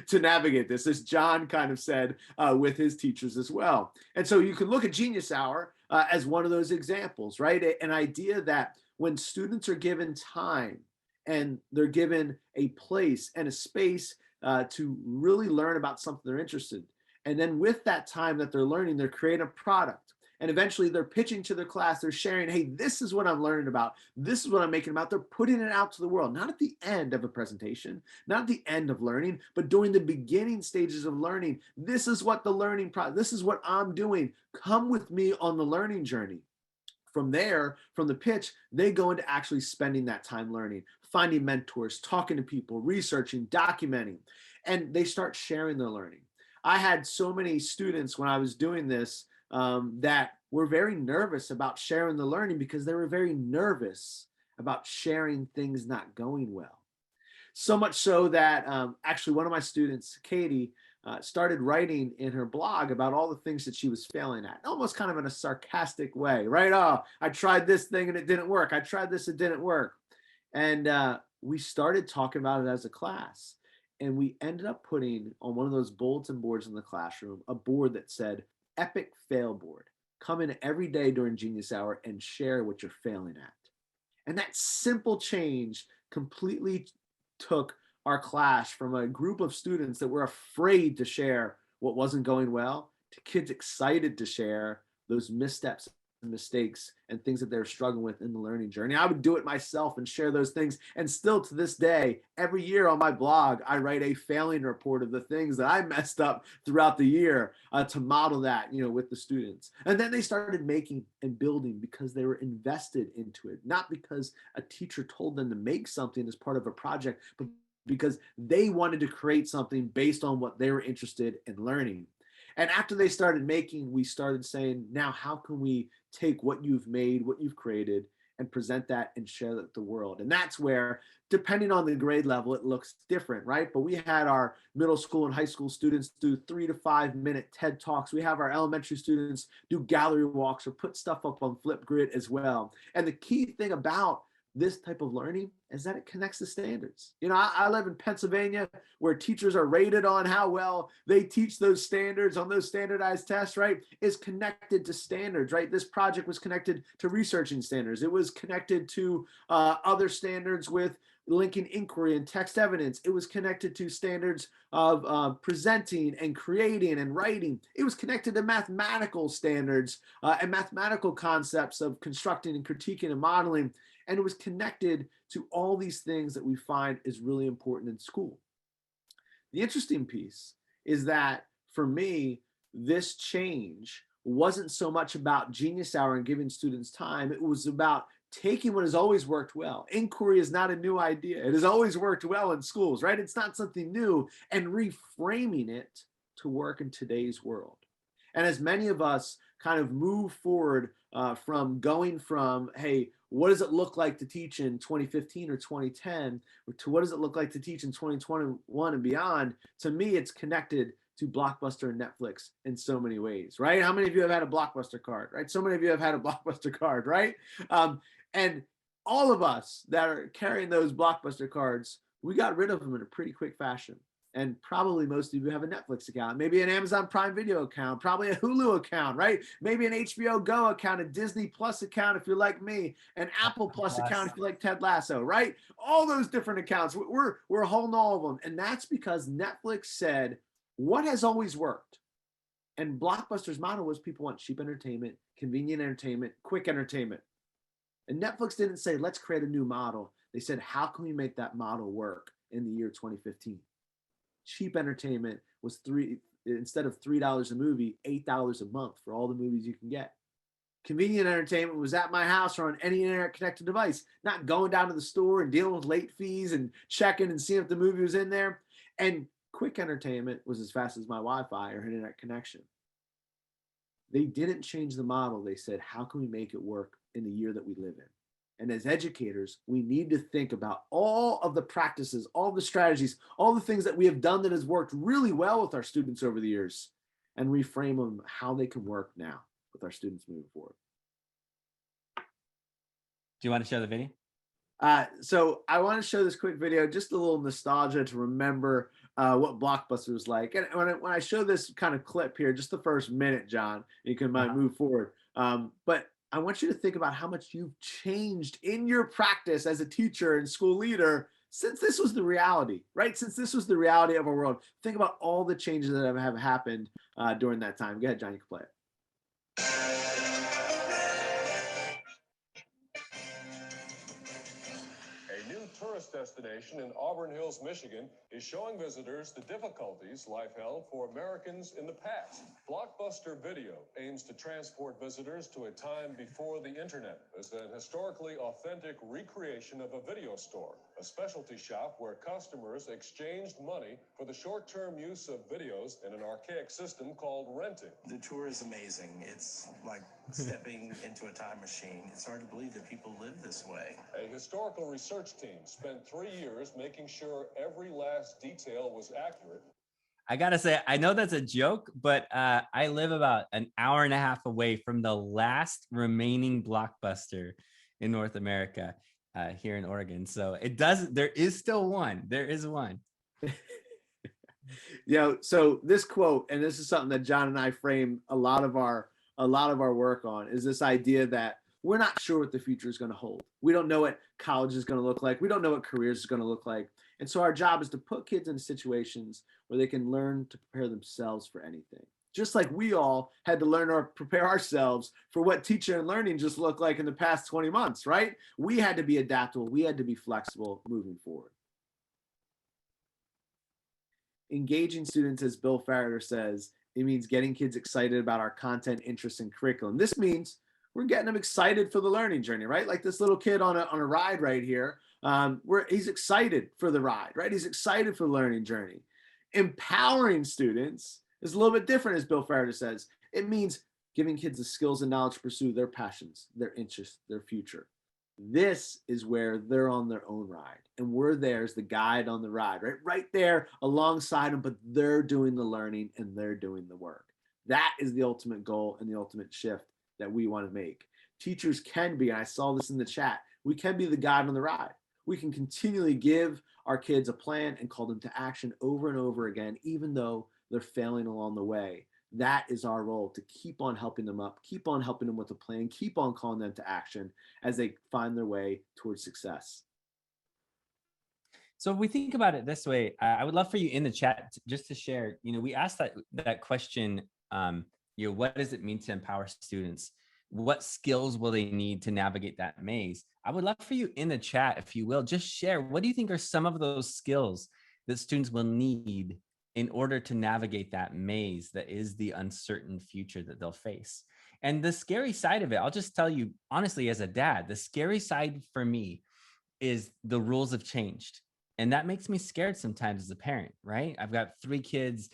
to navigate this, as John kind of said with his teachers as well. And so you can look at Genius Hour as one of those examples, right? An idea that when students are given time and they're given a place and a space to really learn about something they're interested in, and then with that time that they're learning, they're creating a product. And eventually they're pitching to their class, they're sharing, hey, this is what I'm learning about. This is what I'm making about. They're putting it out to the world, not at the end of a presentation, not at the end of learning, but during the beginning stages of learning. This is what the learning process, this is what I'm doing. Come with me on the learning journey. From there, from the pitch, they go into actually spending that time learning, finding mentors, talking to people, researching, documenting, and they start sharing their learning. I had so many students when I was doing this that were very nervous about sharing the learning because they were very nervous about sharing things not going well. So much so that actually one of my students, Katie, started writing in her blog about all the things that she was failing at, almost kind of in a sarcastic way, right? Oh, I tried this thing and it didn't work. I tried this, it didn't work. And we started talking about it as a class. And we ended up putting on one of those bulletin boards in the classroom a board that said, Epic Fail Board. Come in every day during Genius Hour and share what you're failing at. And that simple change completely took our class from a group of students that were afraid to share what wasn't going well to kids excited to share those missteps and mistakes and things that they're struggling with in the learning journey. I would do it myself and share those things. And still to this day, every year on my blog, I write a failing report of the things that I messed up throughout the year to model that, with the students. And then they started making and building because they were invested into it, not because a teacher told them to make something as part of a project, but because they wanted to create something based on what they were interested in learning. And after they started making, we started saying, now how can we take what you've made, what you've created, and present that and share that with the world. And that's where, depending on the grade level, it looks different, right? But we had our middle school and high school students do 3 to 5 minute TED Talks. We have our elementary students do gallery walks or put stuff up on Flipgrid as well. And the key thing about this type of learning is that it connects to standards. You know, I live in Pennsylvania, where teachers are rated on how well they teach those standards on those standardized tests, right? Is connected to standards, right? This project was connected to researching standards. It was connected to other standards with linking inquiry and text evidence. It was connected to standards of presenting and creating and writing. It was connected to mathematical standards and mathematical concepts of constructing and critiquing and modeling. And it was connected to all these things that we find is really important in school. The interesting piece is that for me, this change wasn't so much about Genius Hour and giving students time. It was about taking what has always worked well. Inquiry is not a new idea. It has always worked well in schools, right? It's not something new, and reframing it to work in today's world. And as many of us kind of move forward from going from, hey, what does it look like to teach in 2015 or 2010 to what does it look like to teach in 2021 and beyond, to me, it's connected to Blockbuster and Netflix in so many ways, right? How many of you have had a Blockbuster card, right? So many of you have had a Blockbuster card, right? And all of us that are carrying those Blockbuster cards, we got rid of them in a pretty quick fashion. And probably most of you have a Netflix account, maybe an Amazon Prime Video account, probably a Hulu account, right? Maybe an HBO Go account, a Disney Plus account if you're like me, an Apple Plus account if you like Ted Lasso, right? All those different accounts. We're holding all of them. And that's because Netflix said, what has always worked? And Blockbuster's motto was people want cheap entertainment, convenient entertainment, quick entertainment. And Netflix didn't say, let's create a new model. They said, how can we make that model work in the year 2015? Cheap entertainment was instead of $3 a movie, $8 a month for all the movies you can get. Convenient entertainment was at my house or on any internet connected device, not going down to the store and dealing with late fees and checking and seeing if the movie was in there. And quick entertainment was as fast as my Wi-Fi or internet connection. They didn't change the model. They said, how can we make it work in the year that we live in? And as educators, we need to think about all of the practices, all the strategies, all the things that we have done that has worked really well with our students over the years, and reframe them how they can work now with our students moving forward.
Do you want to show the video?
So I want to show this quick video, just a little nostalgia to remember what Blockbuster was like. And when I show this kind of clip here, just the first minute, John, you can move forward. But I want you to think about how much you've changed in your practice as a teacher and school leader since this was the reality, right? Since this was the reality of our world. Think about all the changes that have happened during that time. Go ahead, John, you can play it.
Tourist destination in Auburn Hills, Michigan, is showing visitors the difficulties life held for Americans in the past. Blockbuster Video aims to transport visitors to a time before the internet as an historically authentic recreation of a video store, a specialty shop where customers exchanged money for the short-term use of videos in an archaic system called renting.
The tour is amazing. It's like stepping into a time machine. It's hard to believe that people live this way.
A historical research team spent 3 years making sure every last detail was accurate.
I gotta say, I know that's a joke, but I live about an hour and a half away from the last remaining Blockbuster in North America here in Oregon. So there is still one. There is one.
So this quote, and this is something that John and I frame a lot of our work on, is this idea that we're not sure what the future is going to hold. We don't know what college is going to look like. We don't know what careers is going to look like. And so our job is to put kids in situations where they can learn to prepare themselves for anything. Just like we all had to learn or prepare ourselves for what teaching and learning just looked like in the past 20 months, right? We had to be adaptable. We had to be flexible moving forward. Engaging students, as Bill Farrader says, it means getting kids excited about our content, interests, and curriculum. This means we're getting them excited for the learning journey, right? Like this little kid on a ride right here, he's excited for the ride, right? He's excited for the learning journey. Empowering students is a little bit different, as Bill Farrader says. It means giving kids the skills and knowledge to pursue their passions, their interests, their future. This is where they're on their own ride, and we're there as the guide on the ride, right there alongside them, but they're doing the learning and they're doing the work. That is the ultimate goal and the ultimate shift that we want to make. Teachers can be, and I saw this in the chat, we can be the guide on the ride. We can continually give our kids a plan and call them to action over and over again, even though they're failing along the way. That is our role, to keep on helping them up, keep on helping them with a plan, keep on calling them to action as they find their way towards success.
So if we think about it this way, I would love for you in the chat just to share, we asked that question, what does it mean to empower students? What skills will they need to navigate that maze? I would love for you in the chat, if you will, just share, what do you think are some of those skills that students will need in order to navigate that maze that is the uncertain future that they'll face? And the scary side of it, I'll just tell you honestly, as a dad, the scary side for me is the rules have changed. And that makes me scared sometimes as a parent, right? I've got 3 kids.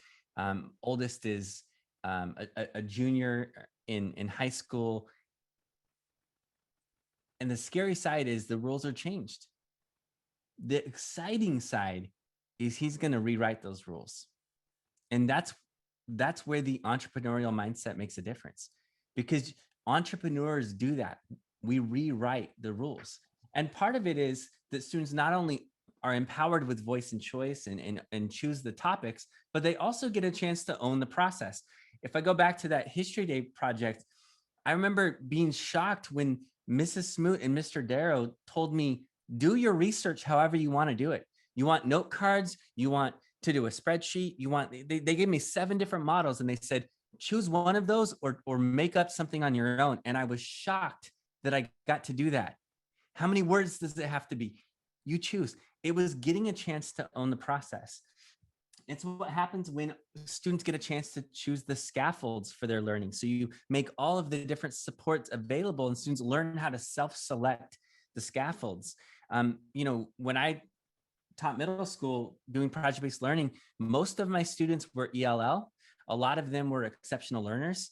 Oldest is a junior in high school. And the scary side is the rules are changed. The exciting side is he's going to rewrite those rules. And that's where the entrepreneurial mindset makes a difference, because entrepreneurs do that. We rewrite the rules. And part of it is that students not only are empowered with voice and choice and choose the topics, but they also get a chance to own the process. If I go back to that History Day project, I remember being shocked when Mrs. Smoot and Mr. Darrow told me, do your research however you want to do it. You want note cards, you want to do a spreadsheet, they gave me 7 different models and they said, choose one of those or make up something on your own. And I was shocked that I got to do that. How many words does it have to be? You choose. It was getting a chance to own the process. It's what happens when students get a chance to choose the scaffolds for their learning. So you make all of the different supports available and students learn how to self-select the scaffolds. When I taught middle school doing project-based learning, most of my students were ELL. A lot of them were exceptional learners.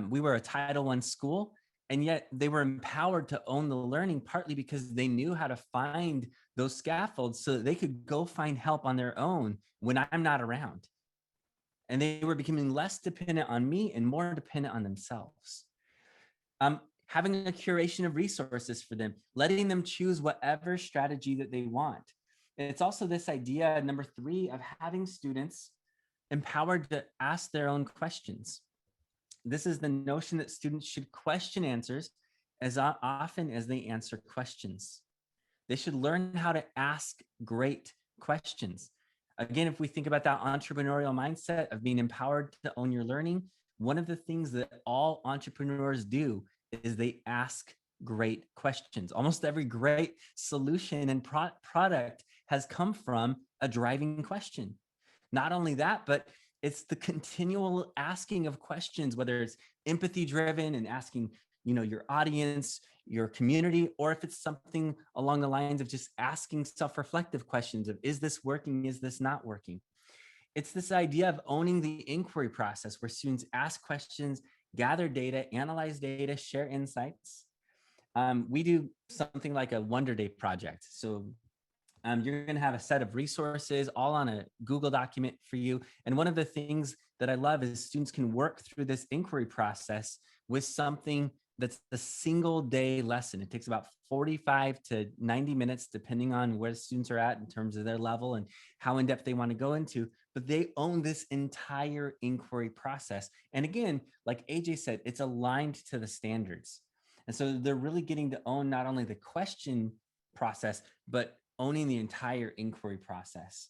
We were a Title I school, and yet they were empowered to own the learning, partly because they knew how to find those scaffolds so that they could go find help on their own when I'm not around. And they were becoming less dependent on me and more dependent on themselves. Having a curation of resources for them, letting them choose whatever strategy that they want. And it's also this idea, number 3, of having students empowered to ask their own questions. This is the notion that students should question answers as often as they answer questions. They should learn how to ask great questions. Again, if we think about that entrepreneurial mindset of being empowered to own your learning, one of the things that all entrepreneurs do is they ask great questions. Almost every great solution and product has come from a driving question. Not only that, but it's the continual asking of questions, whether it's empathy driven and asking, your audience, your community, or if it's something along the lines of just asking self-reflective questions of, is this working? Is this not working? It's this idea of owning the inquiry process where students ask questions, gather data, analyze data, share insights. We do something like a Wonder Day project. So you're going to have a set of resources all on a Google document for you. And one of the things that I love is students can work through this inquiry process with something that's a single day lesson. It takes about 45 to 90 minutes, depending on where students are at in terms of their level and how in depth they want to go into, but they own this entire inquiry process. And again, like AJ said, it's aligned to the standards. And so they're really getting to own not only the question process, but owning the entire inquiry process.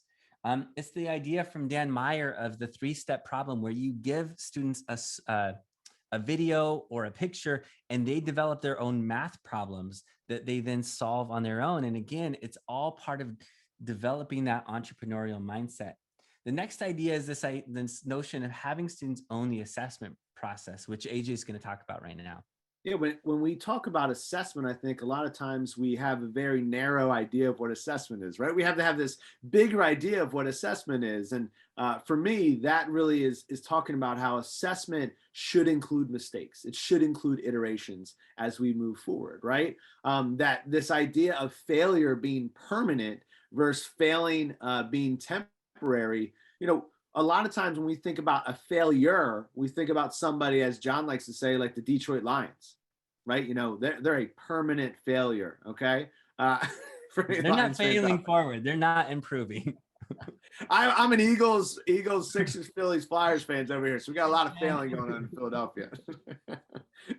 It's the idea from Dan Meyer of the 3-step problem, where you give students a video or a picture and they develop their own math problems that they then solve on their own. And again, it's all part of developing that entrepreneurial mindset. The next idea is this notion of having students own the assessment process, which AJ is going to talk about right now.
Yeah, when we talk about assessment, I think a lot of times we have a very narrow idea of what assessment is, right? We have to have this bigger idea of what assessment is. And for me, that really is talking about how assessment should include mistakes. It should include iterations as we move forward, right? That this idea of failure being permanent versus failing being temporary, a lot of times when we think about a failure, we think about somebody, as John likes to say, like the Detroit Lions, right? They're a permanent failure. Okay, for any
They're not
Lions fans
failing
out
forward. They're not improving.
there. I'm an Eagles, Sixers, Phillies, Flyers fans over here, so we got a lot of failing going on in Philadelphia,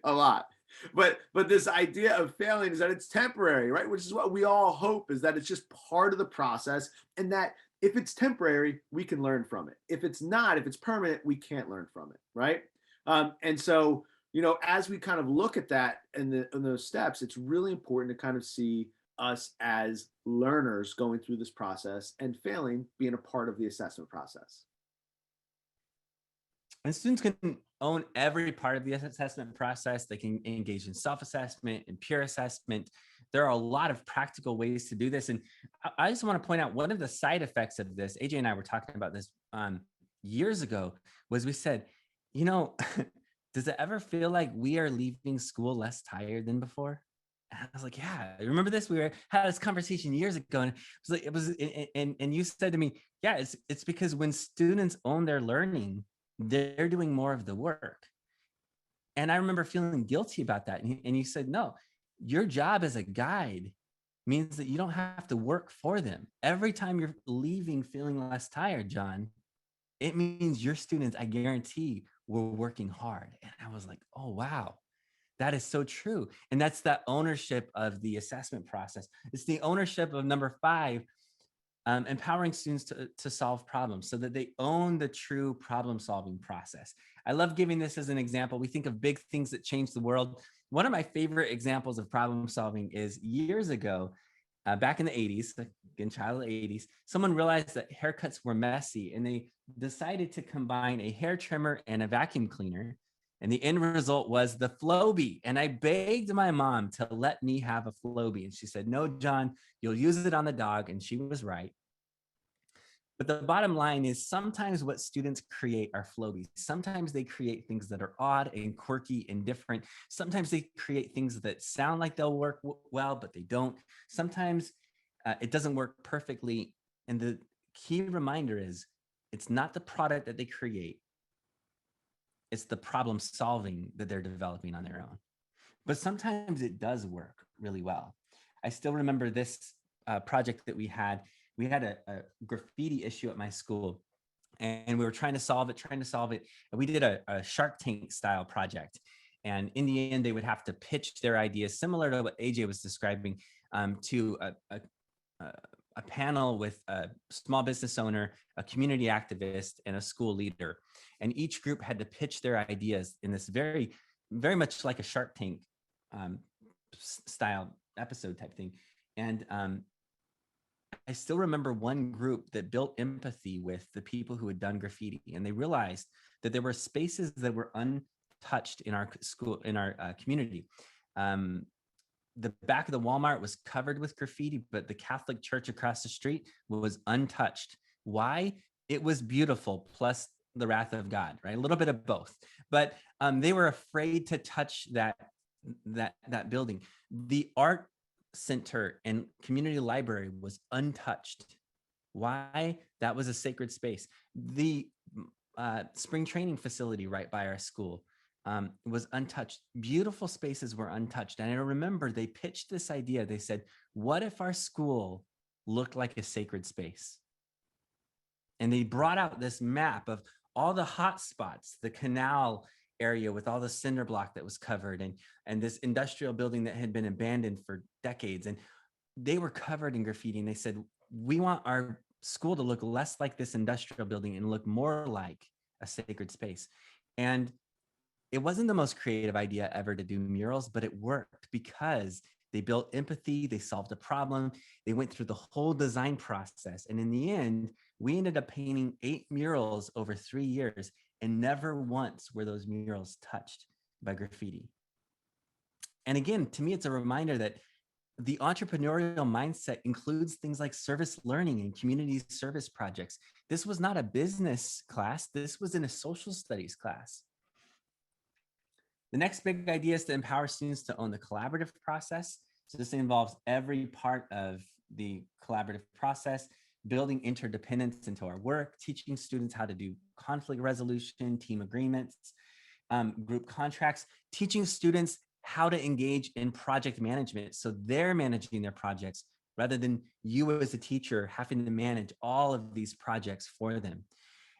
a lot. But this idea of failing is that it's temporary, right? Which is what we all hope, is that it's just part of the process, and that if it's temporary, we can learn from it. If it's not, if it's permanent, we can't learn from it, right? And so, as we kind of look at that in those steps, it's really important to kind of see us as learners going through this process, and failing being a part of the assessment process.
And students can own every part of the assessment process. They can engage in self-assessment and peer assessment. There are a lot of practical ways to do this. And I just want to point out one of the side effects of this, AJ and I were talking about this years ago, was we said, does it ever feel like we are leaving school less tired than before? And I was like, yeah, remember this? We had this conversation years ago, and and you said to me, yeah, it's because when students own their learning, they're doing more of the work. And I remember feeling guilty about that. And you said, no, your job as a guide means that you don't have to work for them. Every time you're leaving feeling less tired, John, it means your students, I guarantee, were working hard. And I was like, oh, wow, that is so true. And that's that ownership of the assessment process. It's the ownership of number 5, empowering students to solve problems so that they own the true problem solving process. I love giving this as an example. We think of big things that change the world. One of my favorite examples of problem solving is years ago, back in the 80s, again, child of the 80s, someone realized that haircuts were messy, and they decided to combine a hair trimmer and a vacuum cleaner. And the end result was the Flowbee. And I begged my mom to let me have a Flowbee. And she said, no, John, you'll use it on the dog. And she was right. But the bottom line is, sometimes what students create are Flowbees. Sometimes they create things that are odd and quirky and different. Sometimes they create things that sound like they'll work well, but they don't. Sometimes it doesn't work perfectly. And the key reminder is, it's not the product that they create. It's the problem solving that they're developing on their own. But sometimes it does work really well. I still remember this project that we had. We had a graffiti issue at my school, and we were trying to solve it. And we did a Shark Tank style project. And in the end, they would have to pitch their ideas, similar to what AJ was describing, to a panel with a small business owner, a community activist, and a school leader. And each group had to pitch their ideas in this very, very much like a Shark Tank style episode type thing. And I still remember one group that built empathy with the people who had done graffiti, and they realized that there were spaces that were untouched in our school, in our community. The back of the Walmart was covered with graffiti, but the Catholic church across the street was untouched. Why? It was beautiful, plus the wrath of God, right? A little bit of both. But they were afraid to touch that building. The art center and community library was untouched. Why? That was a sacred space. The spring training facility right by our school was untouched. Beautiful spaces were untouched. And I remember they pitched this idea. They said, what if our school looked like a sacred space? And they brought out this map of all the hot spots, the canal area with all the cinder block that was covered, and this industrial building that had been abandoned for decades. And they were covered in graffiti. And they said, we want our school to look less like this industrial building and look more like a sacred space. And it wasn't the most creative idea ever to do murals, but it worked because they built empathy, they solved a problem, they went through the whole design process. And in the end, we ended up painting 8 murals over 3 years, and never once were those murals touched by graffiti. And again, to me, it's a reminder that the entrepreneurial mindset includes things like service learning and community service projects. This was not a business class. This was in a social studies class. The next big idea is to empower students to own the collaborative process. So this involves every part of the collaborative process, building interdependence into our work, teaching students how to do conflict resolution, team agreements, group contracts, teaching students how to engage in project management. So they're managing their projects rather than you as a teacher having to manage all of these projects for them.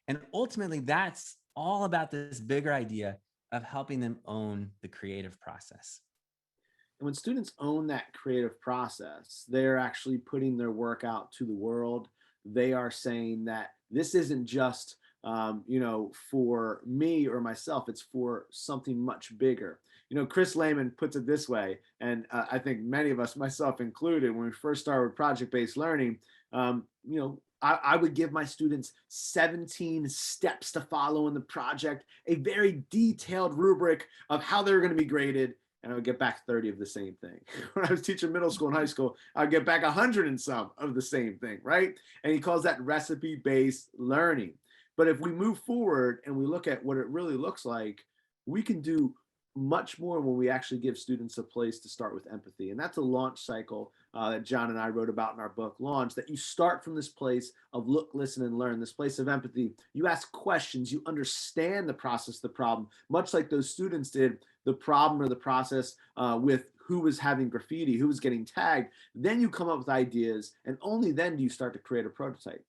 And ultimately, that's all about this bigger idea of helping them own the creative process.
And when students own that creative process, they're actually putting their work out to the world. They are saying that this isn't just, for me or myself, it's for something much bigger. Chris Lehman puts it this way, and I think many of us, myself included, when we first started with project-based learning, I would give my students 17 steps to follow in the project, a very detailed rubric of how they're going to be graded, and I would get back 30 of the same thing. When I was teaching middle school and high school, I'd get back 100 and some of the same thing, right? And he calls that recipe-based learning. But if we move forward and we look at what it really looks like, we can do much more when we actually give students a place to start with empathy. And that's a launch cycle that John and I wrote about in our book, Launch, that you start from this place of look, listen, and learn, this place of empathy. You ask questions, you understand the process, the problem, much like those students did, the problem or the process with who was having graffiti, who was getting tagged. Then you come up with ideas, and only then do you start to create a prototype.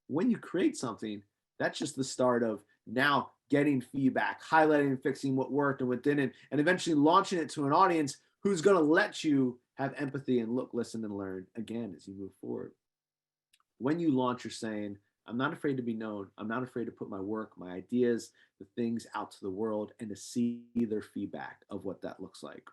When you create something, that's just the start of now getting feedback, highlighting and fixing what worked and what didn't, and eventually launching it to an audience who's going to let you have empathy and look, listen, and learn again as you move forward. When you launch, you're saying, I'm not afraid to be known. I'm not afraid to put my work, my ideas, the things out to the world and to see their feedback of what that looks like.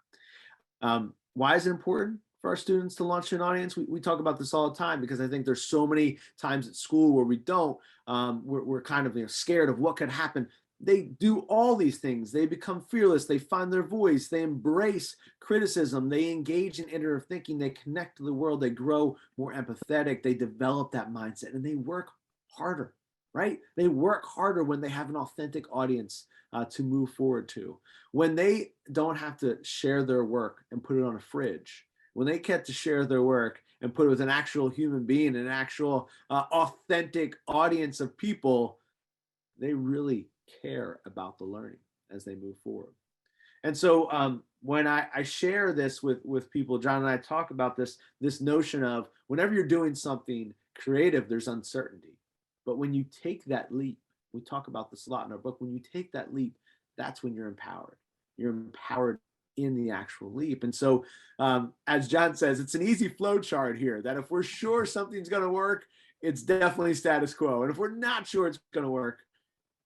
Why is it important for our students to launch an audience? We talk about this all the time because I think there's so many times at school where we don't. We're kind of scared of what could happen. They do all these things. They become fearless. They find their voice. They embrace criticism. They engage in iterative thinking. They connect to the world. They grow more empathetic. They develop that mindset and they work harder, right? They work harder when they have an authentic audience to move forward to. When they don't have to share their work and put it on a fridge, when they get to share their work and put it with an actual human being, an actual authentic audience of people, they really care about the learning as they move forward. And so when I share this with people, John and I talk about this notion of whenever you're doing something creative, there's uncertainty. But when you take that leap, we talk about this a lot in our book, when you take that leap, that's when you're empowered. You're empowered in the actual leap. And so as John says, it's an easy flow chart here that if we're sure something's going to work, it's definitely status quo. And if we're not sure it's going to work,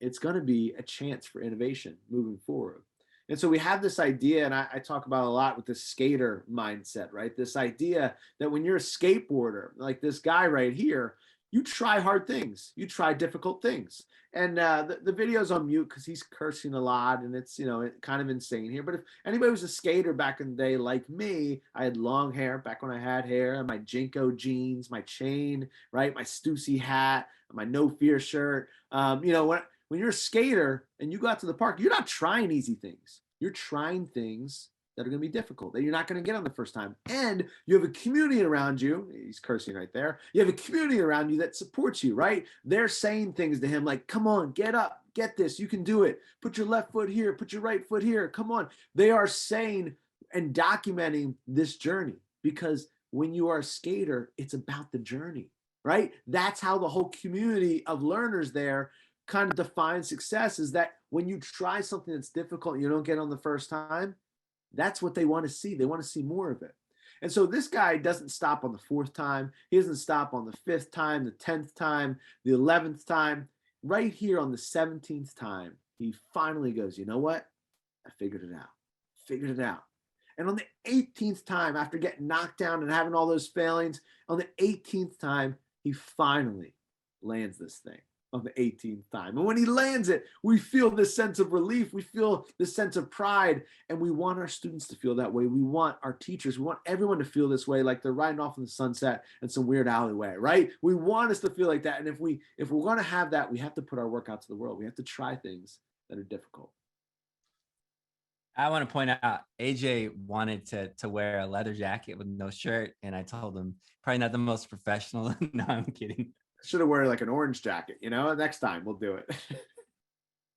it's going to be a chance for innovation moving forward. And so we have this idea, and I talk about a lot with the skater mindset, right? This idea that when you're a skateboarder, like this guy right here, you try hard things, you try difficult things. And the video's on mute because he's cursing a lot and it's, kind of insane here. But if anybody was a skater back in the day like me, I had long hair back when I had hair, and my Jinko jeans, my chain, right? My Stussy hat, my No Fear shirt. When you're a skater and you go out to the park, you're not trying easy things. You're trying things that are going to be difficult, that you're not going to get on the first time. And you have a community around you. He's cursing right there. You have a community around you that supports you, right? They're saying things to him like, come on, get up, get this, you can do it. Put your left foot here, put your right foot here, come on. They are saying and documenting this journey because when you are a skater, it's about the journey, right? That's how the whole community of learners there kind of defines success, is that when you try something that's difficult and you don't get on the first time, that's what they want to see. They want to see more of it. And so this guy doesn't stop on the 4th time. He doesn't stop on the 5th time, the 10th time, the 11th time. Right here on the 17th time, he finally goes, you know what? I figured it out. Figured it out. And on the 18th time, after getting knocked down and having all those failings, on the 18th time, he finally lands this thing. on the 18th time. And when he lands it, we feel this sense of relief. We feel this sense of pride. And we want our students to feel that way. We want our teachers, we want everyone to feel this way, like they're riding off in the sunset in some weird alleyway, right? We want us to feel like that. And if we're going to have that, we have to put our work out to the world. We have to try things that are difficult.
I want to point out, AJ wanted to wear a leather jacket with no shirt. And I told him, probably not the most professional. No, I'm kidding.
Should have worn like an orange jacket, next time we'll do it.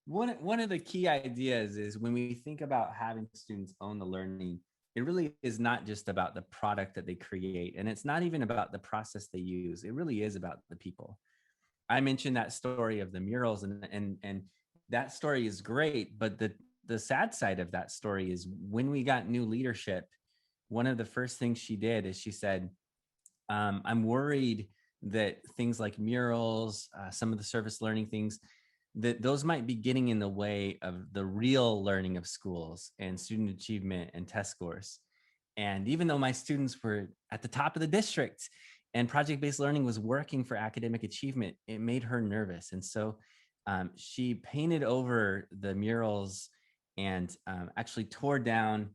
One of the key ideas is when we think about having students own the learning, it really is not just about the product that they create. And it's not even about the process they use. It really is about the people. I mentioned that story of the murals, and that story is great. But the sad side of that story is when we got new leadership, one of the first things she did is she said, I'm worried that things like murals, some of the service learning things, that those might be getting in the way of the real learning of schools and student achievement and test scores. And even though my students were at the top of the district and project-based learning was working for academic achievement, it made her nervous. And so she painted over the murals and actually tore down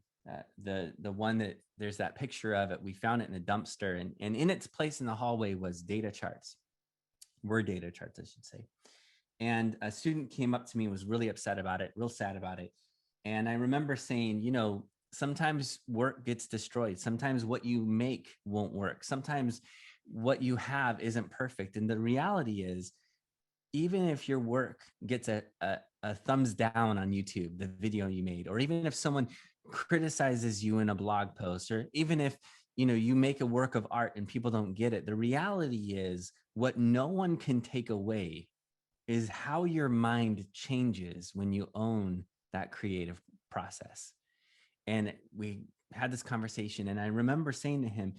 the one that there's that picture of it. We found it in a dumpster, and in its place in the hallway was data charts, word data charts, I should say. And a student came up to me and was really upset about it, real sad about it. And I remember saying, sometimes work gets destroyed. Sometimes what you make won't work. Sometimes what you have isn't perfect. And the reality is, even if your work gets a thumbs down on YouTube, the video you made, or even if someone criticizes you in a blog post, or even if you make a work of art and people don't get it, the reality is what no one can take away is how your mind changes when you own that creative process. And we had this conversation, and I remember saying to him,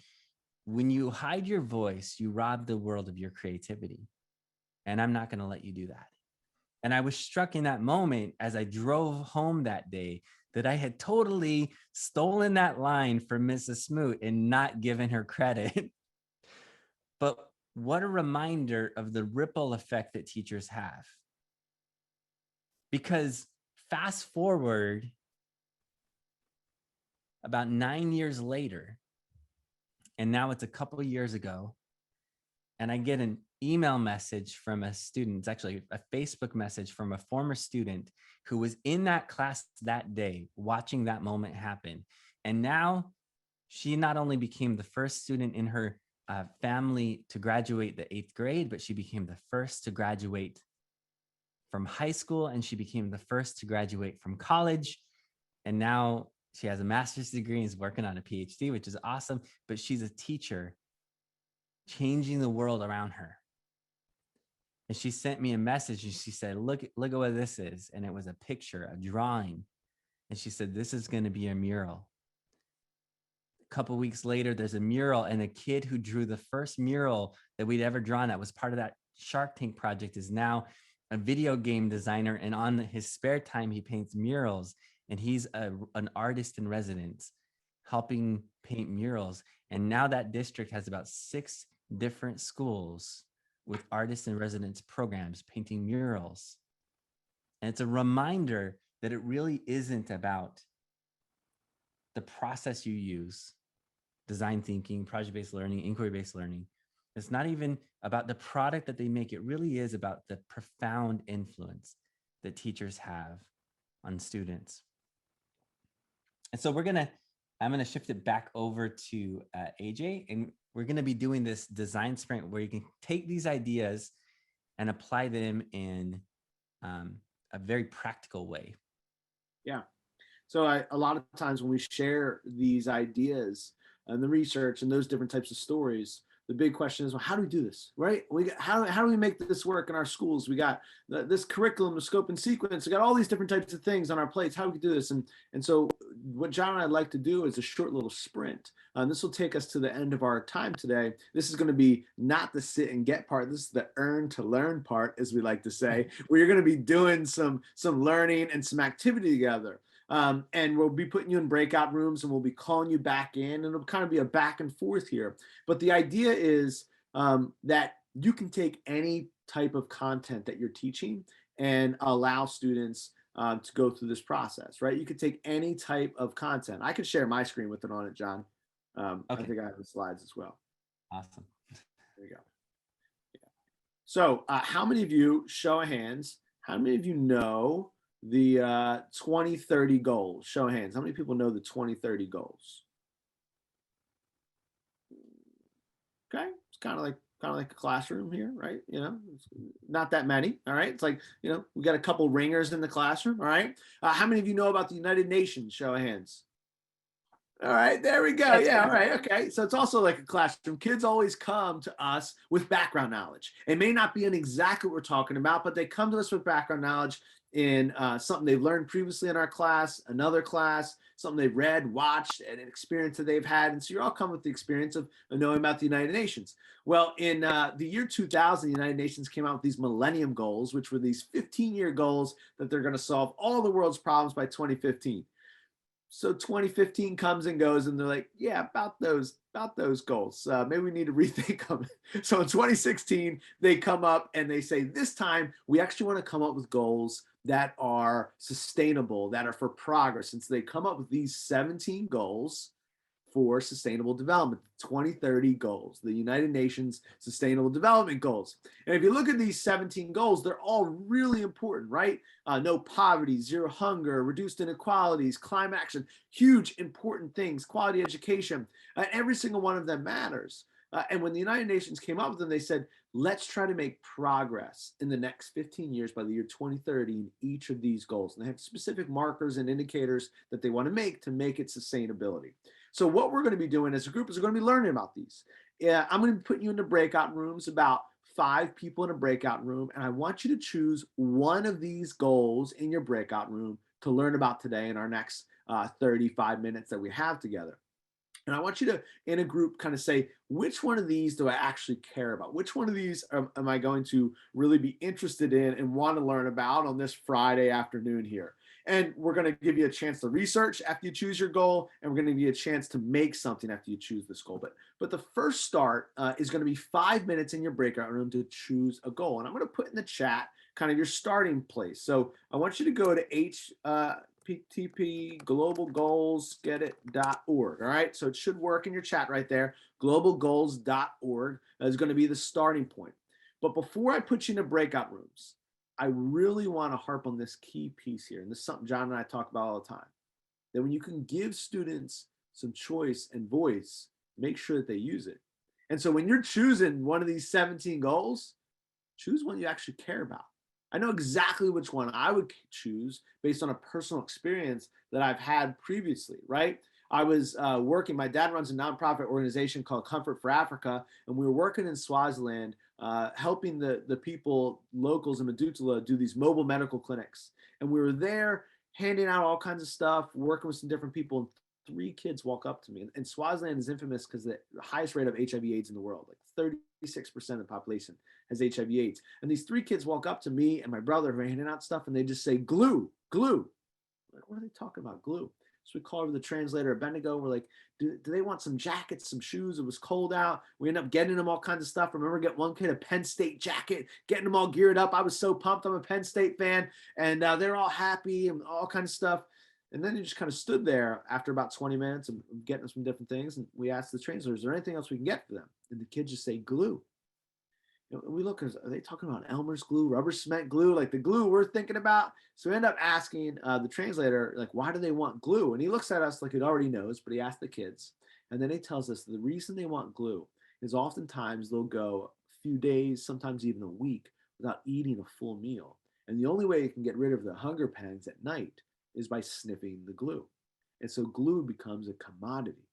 when you hide your voice, you rob the world of your creativity. And I'm not going to let you do that. And I was struck in that moment as I drove home that day that I had totally stolen that line from Mrs. Smoot and not given her credit. But what a reminder of the ripple effect that teachers have. Because fast forward about 9 years later, and now it's a couple of years ago, and I get an email message from a student. It's actually a Facebook message from a former student who was in that class that day, watching that moment happen. And now she not only became the first student in her family to graduate the 8th grade, but she became the first to graduate from high school, and she became the first to graduate from college. And now she has a master's degree and is working on a PhD, which is awesome. But she's a teacher changing the world around her. And she sent me a message and she said, look at what this is. And it was a picture, a drawing. And she said, this is going to be a mural. A couple of weeks later, there's a mural, and a kid who drew the first mural that we'd ever drawn that was part of that Shark Tank project is now a video game designer. And on his spare time, he paints murals, and he's an artist in residence helping paint murals. And now that district has about 6 different schools with artists in residence programs painting murals. And it's a reminder that it really isn't about the process you use, design thinking, project-based learning, inquiry-based learning. It's not even about the product that they make. It really is about the profound influence that teachers have on students. And so I'm gonna shift it back over to AJ, and we're gonna be doing this design sprint where you can take these ideas and apply them in a very practical way.
Yeah. So a lot of times when we share these ideas and the research and those different types of stories, the big question is, well, how do we do this, right? How do we make this work in our schools? We got this curriculum, the scope and sequence. We got all these different types of things on our plates. How do we do this? And so what John and I'd like to do is a short little sprint. This will take us to the end of our time today. This is going to be not the sit and get part. This is the earn to learn part, as we like to say, where you're going to be doing some learning and some activity together. And we'll be putting you in breakout rooms, and we'll be calling you back in, and it'll kind of be a back and forth here. But the idea is that you can take any type of content that you're teaching and allow students to go through this process, right? You could take any type of content. I could share my screen with it on it, John.
Okay.
I think I have the slides as well.
Awesome.
There you go. Yeah. So how many of you, show of hands, how many of you know the 2030 goals? Show of hands. How many people know the 2030 goals? Okay, it's kind of like a classroom here, right? You know, it's not that many. All right, it's like, you know, we got a couple ringers in the classroom. All right, how many of you know about the United Nations? Show of hands. All right, there we go.
That's
Yeah, all
great.
right, okay. So it's also like a classroom. Kids always come to us with background knowledge. It may not be in exactly what we're talking about, but they come to us with background knowledge in something they've learned previously in our class, another class, something they've read, watched, and an experience that they've had. And so you're all coming with the experience of knowing about the United Nations. Well, in the year 2000, the United Nations came out with these Millennium Goals, which were these 15-year goals that they're going to solve all the world's problems by 2015. So 2015 comes and goes, and they're like, yeah, about those goals. Maybe we need to rethink them. So in 2016, they come up and they say, this time we actually want to come up with goals that are sustainable, that are for progress. And so they come up with these 17 goals for sustainable development, 2030 goals, the United Nations Sustainable Development Goals. And if you look at these 17 goals, they're all really important, right? No poverty, zero hunger, reduced inequalities, climate action, huge important things, quality education. Every single one of them matters. And when the United Nations came up with them, they said, let's try to make progress in the next 15 years by the year 2030 in each of these goals. And they have specific markers and indicators that they want to make it sustainability. So what we're going to be doing as a group is we're going to be learning about these. I'm going to be putting you into breakout rooms, about 5 people in a breakout room, and I want you to choose one of these goals in your breakout room to learn about today in our next 35 minutes that we have together. And I want you to, in a group, kind of say, which one of these do I actually care about? Which one of these am I going to really be interested in and want to learn about on this Friday afternoon here? And we're going to give you a chance to research after you choose your goal, and we're going to give you a chance to make something after you choose this goal. But the first start is going to be 5 minutes in your breakout room to choose a goal. And I'm going to put in the chat kind of your starting place. So I want you to go to http://globalgoalsgetit.org. All right, so it should work in your chat right there. Globalgoals.org is going to be the starting point. But before I put you into breakout rooms, I really want to harp on this key piece here. And this is something John and I talk about all the time, that when you can give students some choice and voice, make sure that they use it. And so when you're choosing one of these 17 goals, choose one you actually care about. I know exactly which one I would choose based on a personal experience that I've had previously, right? I was working, my dad runs a nonprofit organization called Comfort for Africa, and we were working in Swaziland, helping the people, locals in Madutula, do these mobile medical clinics. And we were there handing out all kinds of stuff, working with some different people, and 3 kids walk up to me. And Swaziland is infamous because the highest rate of HIV/AIDS in the world, like 36% of the population has HIV/AIDS. And these 3 kids walk up to me and my brother who are handing out stuff, and they just say, glue, glue. I'm like, what are they talking about, glue? So we call over the translator, Bendigo. We're like, do they want some jackets, some shoes? It was cold out. We end up getting them all kinds of stuff. I remember getting one kid a Penn State jacket, getting them all geared up. I was so pumped. I'm a Penn State fan. And they're all happy and all kinds of stuff. And then he just kind of stood there after about 20 minutes of getting us some different things. And we asked the translator, is there anything else we can get for them? And the kids just say glue. We look, are they talking about Elmer's glue, rubber cement glue, like the glue we're thinking about? So we end up asking the translator, like, why do they want glue? And he looks at us like he already knows, but he asked the kids. And then he tells us the reason they want glue is oftentimes they'll go a few days, sometimes even a week without eating a full meal. And the only way you can get rid of the hunger pangs at night is by sniffing the glue. And so glue becomes a commodity.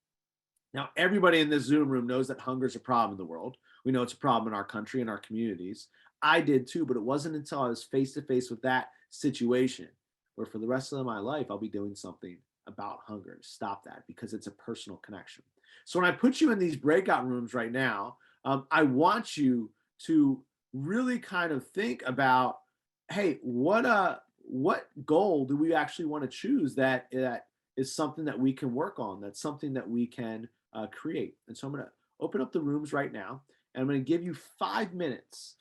Now, everybody in this Zoom room knows that hunger is a problem in the world. We know it's a problem in our country and our communities. I did too, but it wasn't until I was face to face with that situation where for the rest of my life, I'll be doing something about hunger to stop that, because it's a personal connection. So when I put you in these breakout rooms right now, I want you to really kind of think about, hey, what goal do we actually want to choose that is something that we can work on, that's something that we can create. And so I'm going to open up the rooms right now. And I'm going to give you 5 minutes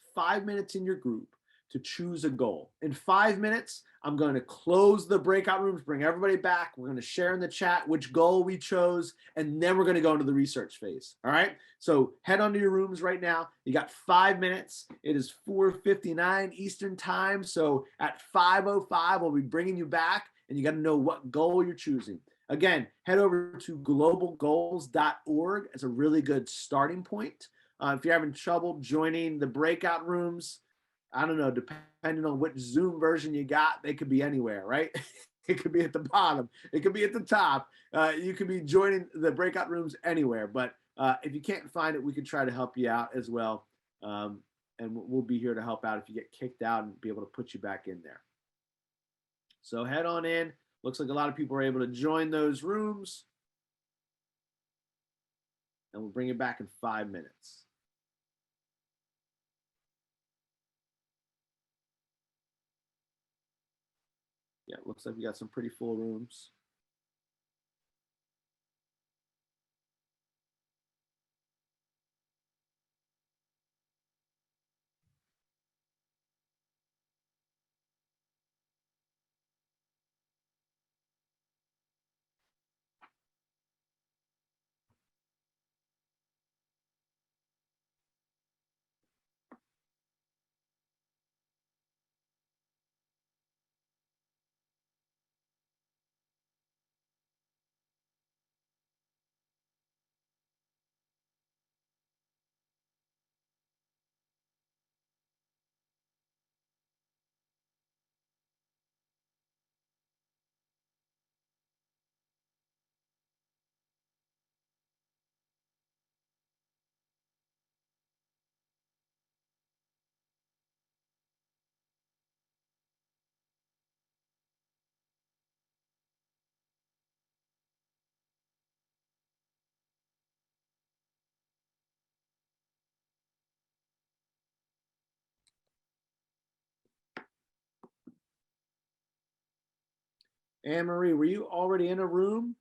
in your group to choose a goal. In 5 minutes, I'm going to close the breakout rooms, bring everybody back. We're going to share in the chat which goal we chose, and then we're going to go into the research phase. All right. So head onto your rooms right now. You got 5 minutes. It is 4:59 Eastern time. So at 5:05, we'll be bringing you back, and you got to know what goal you're choosing. Again, head over to globalgoals.org as a really good starting point. If you're having trouble joining the breakout rooms, I don't know, depending on which Zoom version you got, they could be anywhere, right? It could be at the bottom. It could be at the top. You could be joining the breakout rooms anywhere. But if you can't find it, we could try to help you out as well. And we'll be here to help out if you get kicked out and be able to put you back in there. So head on in. Looks like a lot of people are able to join those rooms. And we'll bring you back in 5 minutes. Yeah, it looks like we got some pretty full rooms. Anne Marie, were you already in a room?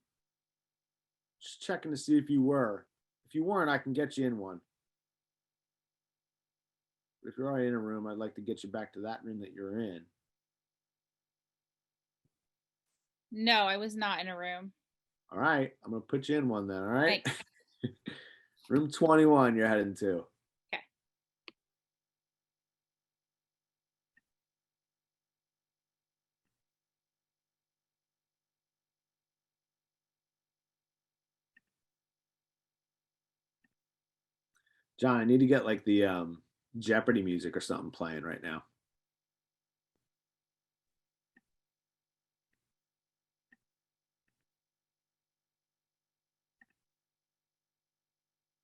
Just checking to see if you were. If you weren't, I can get you in one. If you're already in a room, I'd like to get you back to that room that you're in.
No, I was not in a room.
All right, I'm gonna put you in one then. All right.
Thanks.
Room 21, you're heading to.
Okay.
John, I need to get like the Jeopardy music or something playing right now.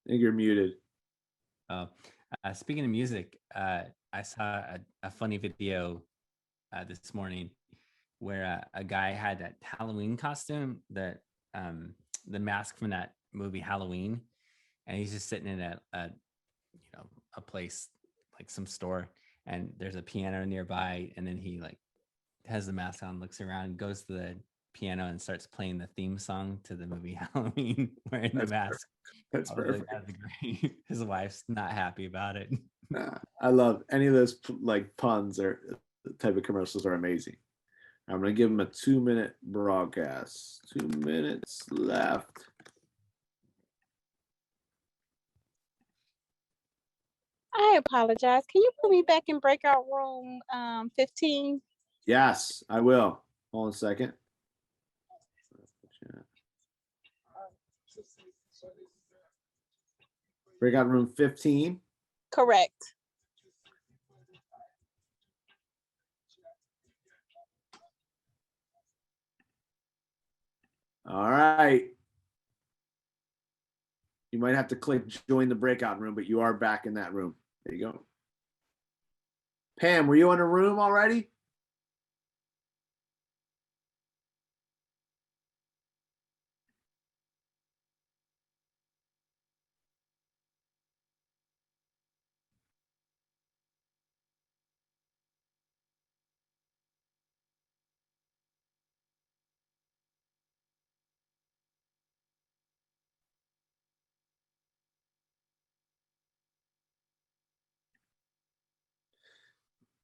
I think you're muted.
Oh, speaking of music, I saw a funny video this morning where a guy had that Halloween costume, that the mask from that movie Halloween, and he's just sitting in a place like some store, and there's a piano nearby, and then he like has the mask on, looks around, goes to the piano and starts playing the theme song to the movie Halloween wearing the mask.
That's perfect.
That's great. His wife's not happy about it.
I love any of those like puns or type of commercials are amazing. I'm gonna give him a 2-minute broadcast. 2 minutes left.
I apologize. Can you put me back in breakout room 15?
Yes, I will. Hold on a second. Breakout room 15.
Correct.
All right. You might have to click join the breakout room, but you are back in that room. There you go. Pam, were you in a room already?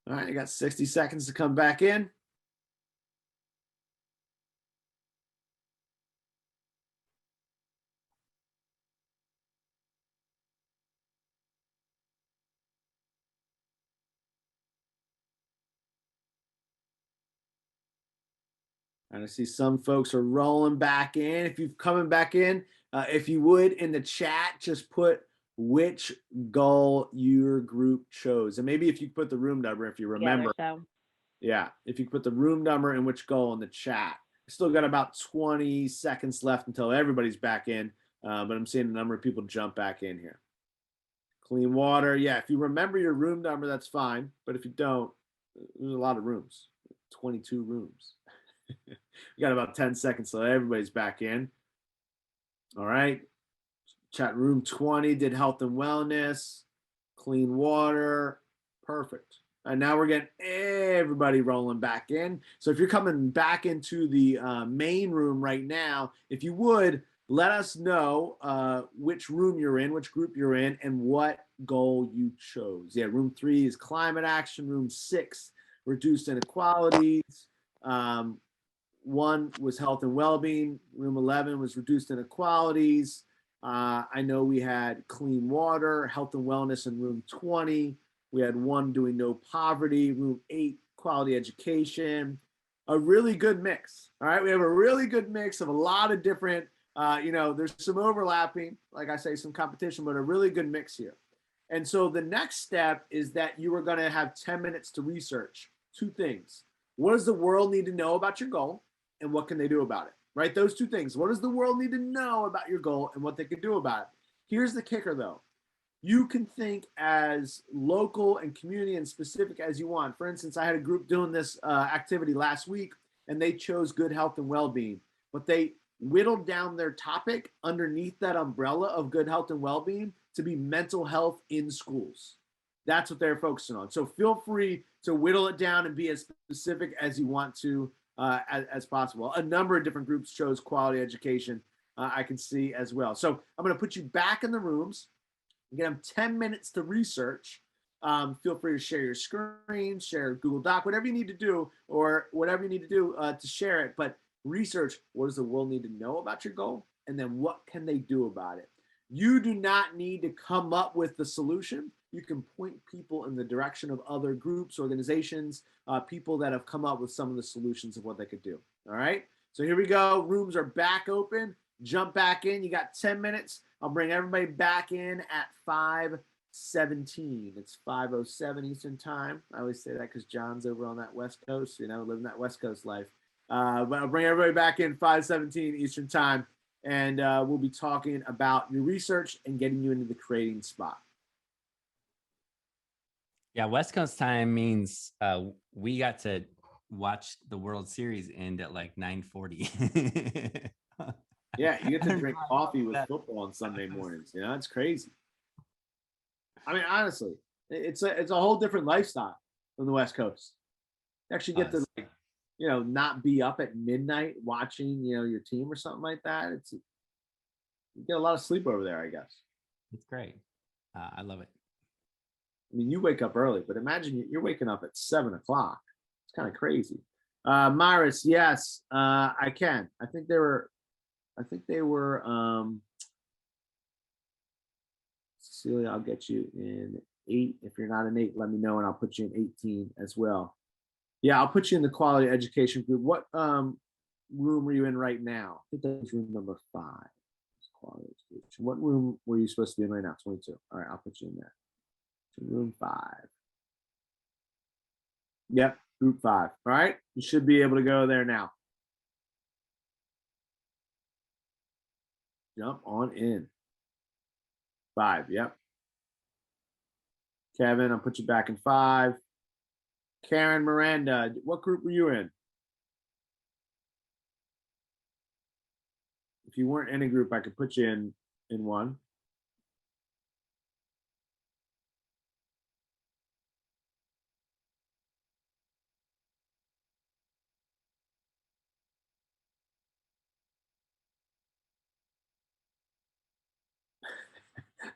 All right, I got 60 seconds to come back in. And I see some folks are rolling back in. If you're coming back in, if you would, in the chat, just put which goal your group chose. And maybe if you put the room number, if you remember. Yeah, if you put the room number and which goal in the chat. Still got about 20 seconds left until everybody's back in, but I'm seeing a number of people jump back in here. Clean water. Yeah, if you remember your room number, that's fine. But if you don't, there's a lot of rooms, 22 rooms. We got about 10 seconds till everybody's back in. All right. Chat room 20 did health and wellness, clean water. Perfect. And now we're getting everybody rolling back in. So if you're coming back into the main room right now, if you would, let us know which room you're in, which group you're in, and what goal you chose. Yeah, room 3 is climate action. Room 6, reduced inequalities. 1 was health and well-being. Room 11 was reduced inequalities. I know we had clean water, health and wellness in room 20. We had 1 doing no poverty. Room 8, quality education. A really good mix. All right, we have a really good mix of a lot of different, there's some overlapping, like I say, some competition, but a really good mix here. And so the next step is that you are going to have 10 minutes to research 2 things. What does the world need to know about your goal, and what can they do about it? Right? Those 2 things. What does the world need to know about your goal and what they can do about it? Here's the kicker, though. You can think as local and community and specific as you want. For instance, I had a group doing this activity last week, and they chose good health and well-being, but they whittled down their topic underneath that umbrella of good health and well-being to be mental health in schools. That's what they're focusing on. So feel free to whittle it down and be as specific as you want to as possible. A number of different groups chose quality education, I can see as well. So I'm going to put you back in the rooms. Give them 10 minutes to research. Feel free to share your screen, share Google Doc, whatever you need to do, or whatever you need to do to share it. But research, what does the world need to know about your goal? And then what can they do about it? You do not need to come up with the solution. You can point people in the direction of other groups, organizations, people that have come up with some of the solutions of what they could do. All right. So here we go. Rooms are back open. Jump back in. You got 10 minutes. I'll bring everybody back in at 5:17. It's 5:07 Eastern time. I always say that because John's over on that West Coast, living that West Coast life. But I'll bring everybody back in 5:17 Eastern time, and we'll be talking about your research and getting you into the creating spot.
Yeah, West Coast time means we got to watch the World Series end at like 9:40.
Yeah, you get to drink coffee with football on Sunday mornings. It's crazy. I mean, honestly, it's a whole different lifestyle from the West Coast. You actually get to not be up at midnight watching your team or something like that. You get a lot of sleep over there, I guess.
It's great. I love it.
I mean, you wake up early, but imagine you're waking up at 7 o'clock. It's kind of crazy. Myris, yes, I can. I think they were. Cecilia, I'll get you in 8. If you're not in 8, let me know, and I'll put you in 18 as well. Yeah, I'll put you in the quality education group. What room are you in right now? I think that's room number 5. It's quality education. What room were you supposed to be in right now? 22. All right, I'll put you in there. Room 5. Yep, group 5. All right, you should be able to go there now. Jump on in. 5, yep. Kevin, I'll put you back in 5. Karen, Miranda, what group were you in? If you weren't in a group, I could put you in one.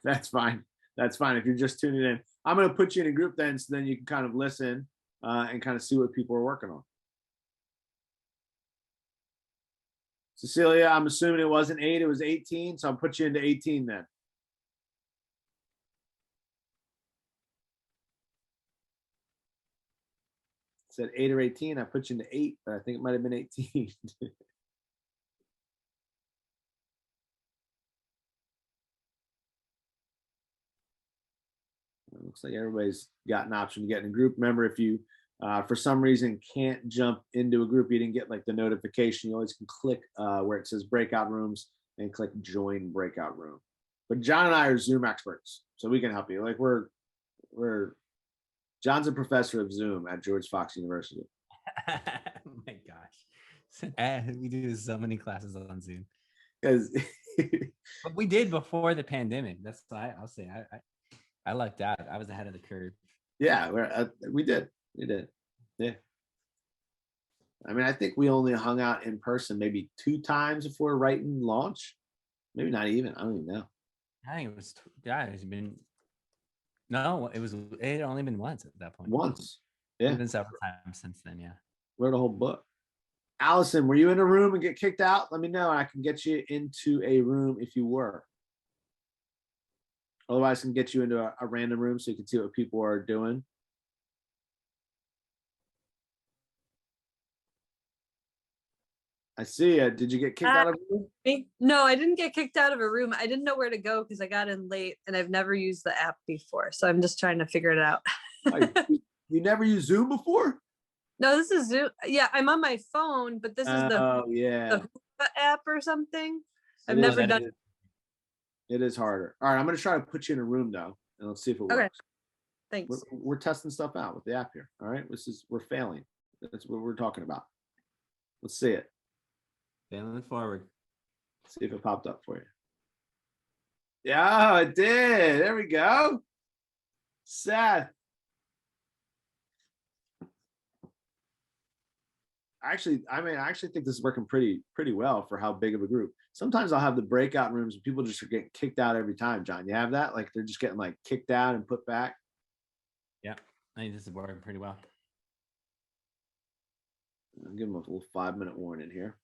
That's fine. That's fine. If you're just tuning in, I'm going to put you in a group then, so then you can kind of listen and kind of see what people are working on. Cecilia, I'm assuming it wasn't 8, it was 18, so I'll put you into 18 then. It said 8 or 18, I put you into 8, but I think it might have been 18. It looks like everybody's got an option to get in a group. Remember, if you, for some reason, can't jump into a group, you didn't get like the notification, you always can click where it says breakout rooms and click join breakout room. But John and I are Zoom experts, so we can help you. Like John's a professor of Zoom at George Fox University.
Oh my gosh. We do so many classes on Zoom.
Because
But we did before the pandemic. That's why I'll say I lucked out. I was ahead of the curve.
yeah, we did. Yeah. I mean, I think we only hung out in person maybe 2 times before writing launch. Maybe not even. I don't even know.
I think it was, yeah, it's been, no, it had only been once at that point.
Once. Yeah.
It's been several times since then, yeah.
Wrote a whole book. Allison, were you in a room and get kicked out? Let me know. I can get you into a room if you were. Otherwise, I can get you into a random room so you can see what people are doing. I see it. Did you get kicked out of a room?
No, I didn't get kicked out of a room. I didn't know where to go because I got in late and I've never used the app before. So I'm just trying to figure it out.
You never used Zoom before?
No, this is Zoom. Yeah, I'm on my phone, but this is the Hoopla app or something. I've never done it.
It is harder. All right, I'm going to try to put you in a room though, and let's see if it works.
Okay. Thanks.
We're testing stuff out with the app here. All right, we're failing. That's what we're talking about. Let's see it.
Failing forward.
See if it popped up for you. Yeah, it did. There we go. Seth. I actually think this is working pretty well for how big of a group. Sometimes I'll have the breakout rooms and people just are getting kicked out every time. John, you have that? Like they're just getting like kicked out and put back.
Yeah, I think this is working pretty well.
I'll give them a little 5-minute warning here.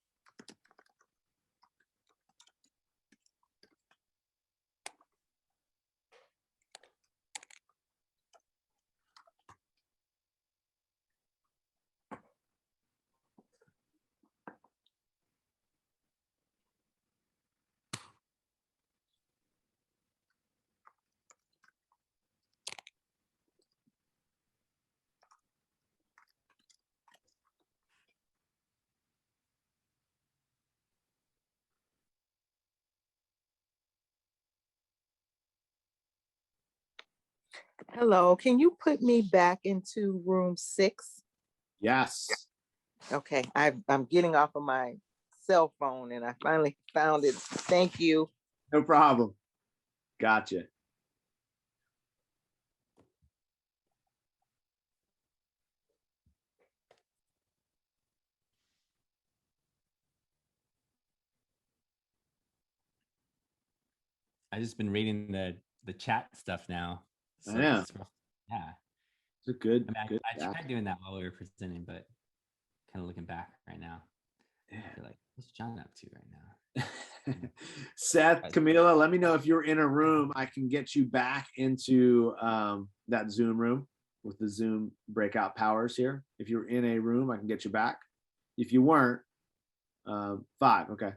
Hello, can you put me back into room 6?
Yes.
Okay, I'm getting off of my cell phone and I finally found it. Thank you.
No problem. Gotcha.
I've just been reading the chat stuff now. So
yeah.
Yeah.
It's a good.
I mean,
good
I tried doing that while we were presenting, but kind of looking back right now. Yeah. I feel like, what's John up to right now?
Seth, Camila, let me know if you're in a room. I can get you back into that Zoom room with the Zoom breakout powers here. If you're in a room, I can get you back. If you weren't, 5. Okay,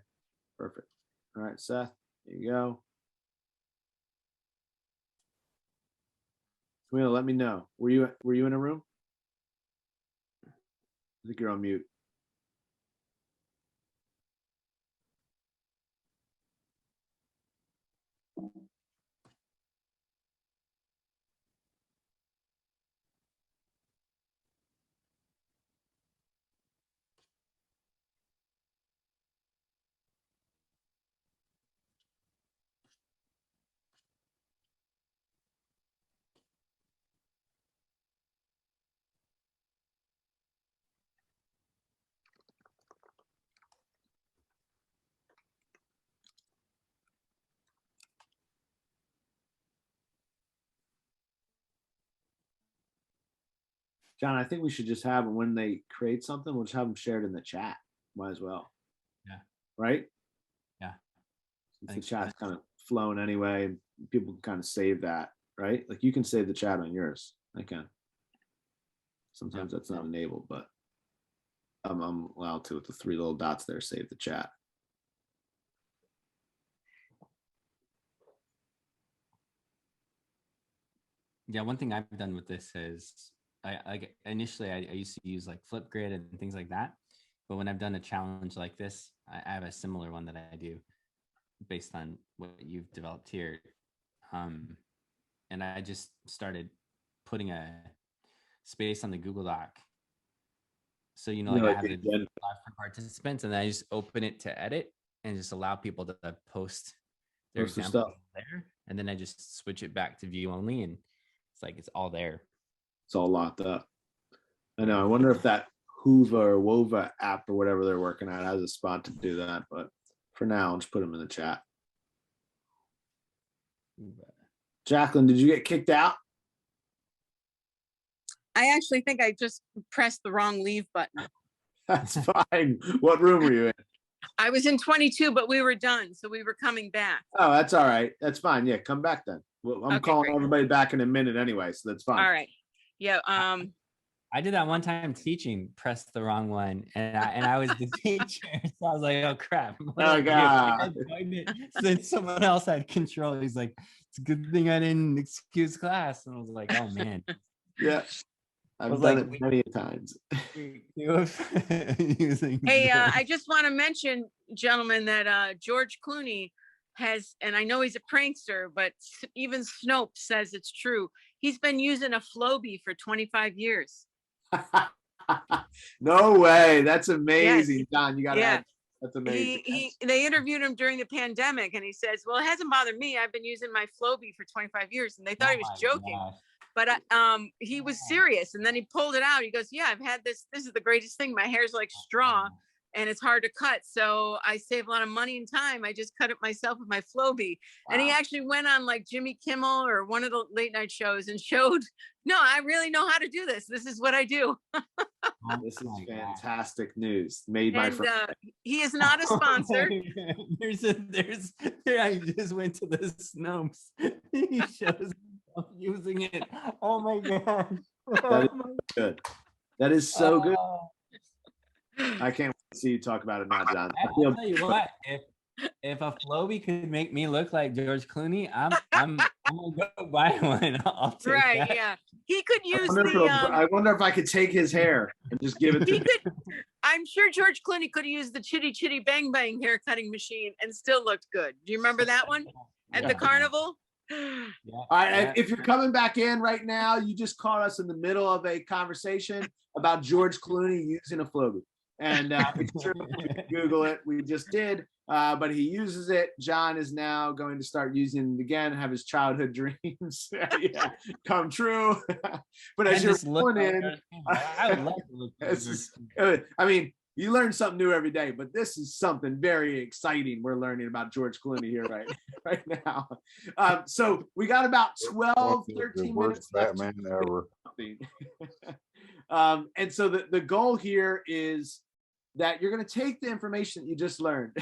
perfect. All right, Seth, there you go. Camila, let me know. Were you in a room? I think you're on mute. John, I think we should just have, when they create something, we'll just have them shared in the chat. Might as well.
Yeah.
Right?
Yeah.
Since the chat's kind of flown anyway, people can kind of save that, right? Like you can save the chat on yours. I can. Sometimes that's not enabled, but I'm allowed to, with the 3 little dots there, save the chat.
Yeah, one thing I've done with this is initially I used to use like Flipgrid and things like that. But when I've done a challenge like this, I have a similar one that I do based on what you've developed here. And I just started putting a space on the Google Doc. So, like I have the Google Doc for participants, and then I just open it to edit and just allow people to post their examples there. And then I just switch it back to view only, and it's like it's all there.
It's all locked up. I know. I wonder if that Hoover or Wova app or whatever they're working on has a spot to do that. But for now, I'll just put them in the chat. Jacqueline, did you get kicked out?
I actually think I just pressed the wrong leave button.
That's fine. What room were you in?
I was in 22, but we were done. So we were coming back.
Oh, that's all right. That's fine. Yeah, come back then. Well, I'm calling everybody back in a minute anyway, so that's fine.
All right. Yeah.
I did that one time teaching, pressed the wrong one, and I was the teacher, so I was like, "Oh crap!"
Oh god!
Since someone else had control, he's like, "It's a good thing I didn't excuse class," and I was like, "Oh man."
Yeah, I've done it many times.
Hey, I just want to mention, gentlemen, that George Clooney has, and I know he's a prankster, but even Snopes says it's true. He's been using a Flowbee for 25 years.
No way. That's amazing. Yes. Don, you got to add. That's amazing.
They interviewed him during the pandemic, and he says, well, it hasn't bothered me. I've been using my Flowbee for 25 years. And they thought he was joking. Gosh. But he was serious. And then he pulled it out. He goes, yeah, I've had this. This is the greatest thing. My hair's like straw and it's hard to cut. So I save a lot of money and time. I just cut it myself with my Flowbee. Wow. And he actually went on like Jimmy Kimmel or one of the late night shows and showed, no, I really know how to do this. This is what I do.
This is fantastic news. Made my friend.
He is not a sponsor.
I just went to the Snopes. He shows using it. Oh my god.
That is good. That is so good. I can't wait to see you talk about it now, John.
I'll tell you what, if a Flowbee could make me look like George Clooney, I'm gonna go buy one. I'll take that.
Yeah. He could use
I wonder if I could take his hair and just give it to him.
I'm sure George Clooney could use the Chitty Chitty Bang Bang hair cutting machine and still looked good. Do you remember that one at the carnival?
Yeah. All right. If you're coming back in right now, you just caught us in the middle of a conversation about George Clooney using a Flowbee. And make sure you can Google it. We just did, but he uses it. John is now going to start using it again, have his childhood dreams come true. But as you're going in,
I would love to look
I mean, you learn something new every day, but this is something very exciting we're learning about George Clooney here right now. So we got about 12, 13 minutes left.
Batman ever.
And so the goal here is that you're going to take the information that you just learned.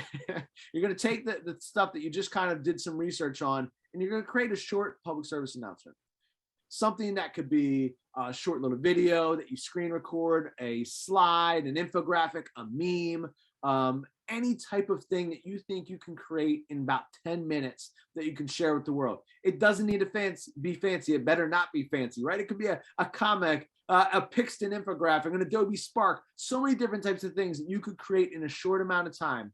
You're going to take the stuff that you just kind of did some research on, and you're going to create a short public service announcement. Something that could be a short little video that you screen record, a slide, an infographic, a meme, any type of thing that you think you can create in about 10 minutes that you can share with the world. It doesn't need to be fancy. It better not be fancy, right? It could be a comic, a Pixton infographic, an Adobe Spark, so many different types of things that you could create in a short amount of time.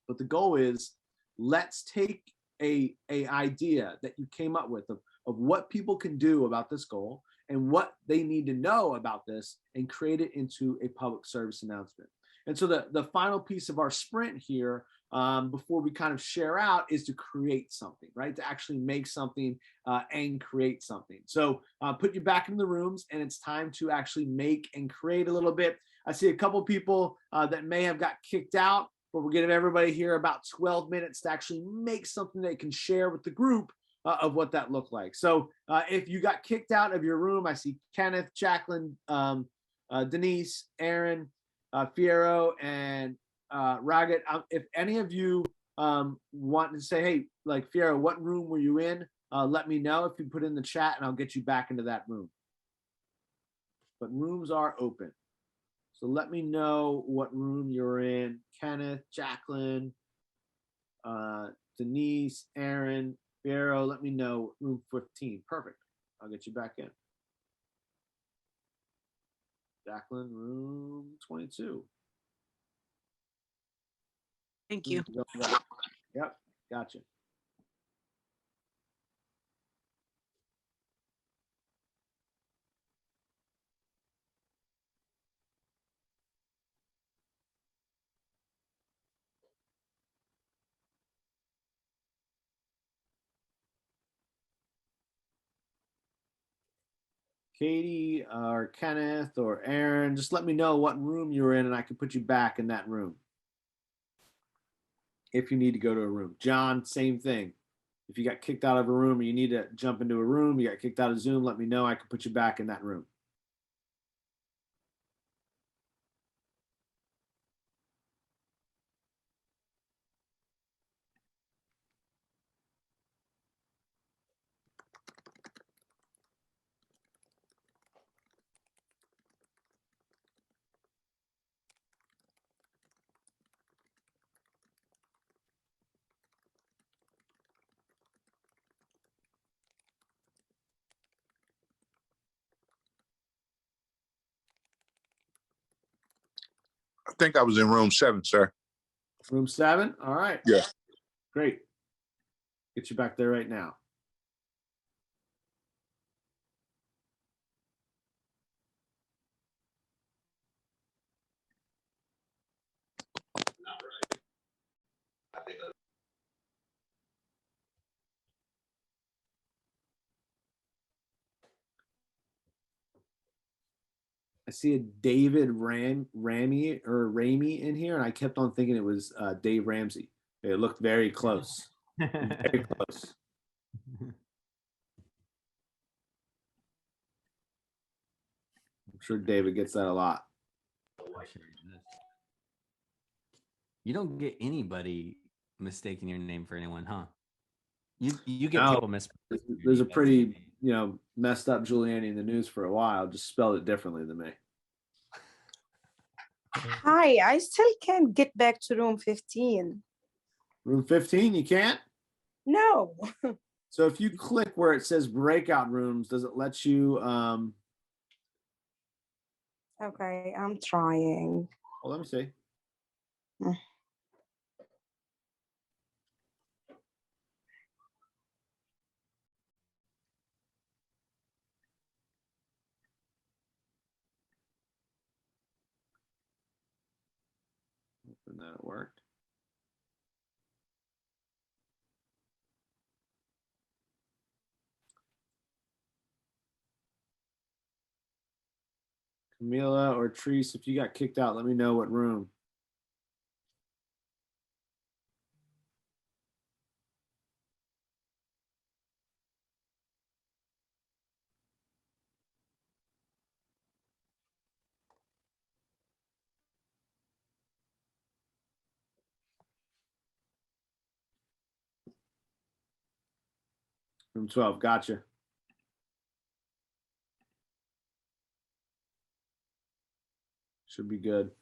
But the goal is, let's take a idea that you came up with of what people can do about this goal and what they need to know about this and create it into a public service announcement. And so the final piece of our sprint here, before we kind of share out, is to create something, right? To actually make something and create something. So put you back in the rooms, and it's time to actually make and create a little bit. I see a couple people that may have got kicked out, but we're giving everybody here about 12 minutes to actually make something they can share with the group of what that looked like. So if you got kicked out of your room, I see Kenneth, Jacqueline, Denise, Aaron, Fiero, and Ragat. If any of you want to say, hey, like Fiero, what room were you in? Let me know if you put in the chat and I'll get you back into that room. But rooms are open. So let me know what room you're in. Kenneth, Jacqueline, Denise, Aaron, Fiero, let me know room 15. Perfect. I'll get you back in. Jacqueline, room 22.
Thank you.
Yep, gotcha. Katie or Kenneth or Aaron, just let me know what room you're in and I can put you back in that room. If you need to go to a room. John, same thing. If you got kicked out of a room or you need to jump into a room, you got kicked out of Zoom, let me know. I can put you back in that room.
I think I was in room 7, sir.
Room 7? All right.
Yeah.
Great. Get you back there right now. I see a David Ramey in here, and I kept on thinking it was Dave Ramsey. It looked very close. Very close. I'm sure David gets that a lot.
You don't get anybody mistaking your name for anyone, huh? You get
No,
people mispronouncing.
there's a pretty messed up Juliani in the news for a while, just spelled it differently than me.
Hi, I still can't get back to room 15.
Room 15, you can't?
No.
So if you click where it says breakout rooms, does it let you
Okay, I'm trying.
well, let me see. Hoping that it worked. Camila or Treese, if you got kicked out, let me know what room. Room 12, gotcha. Should be good.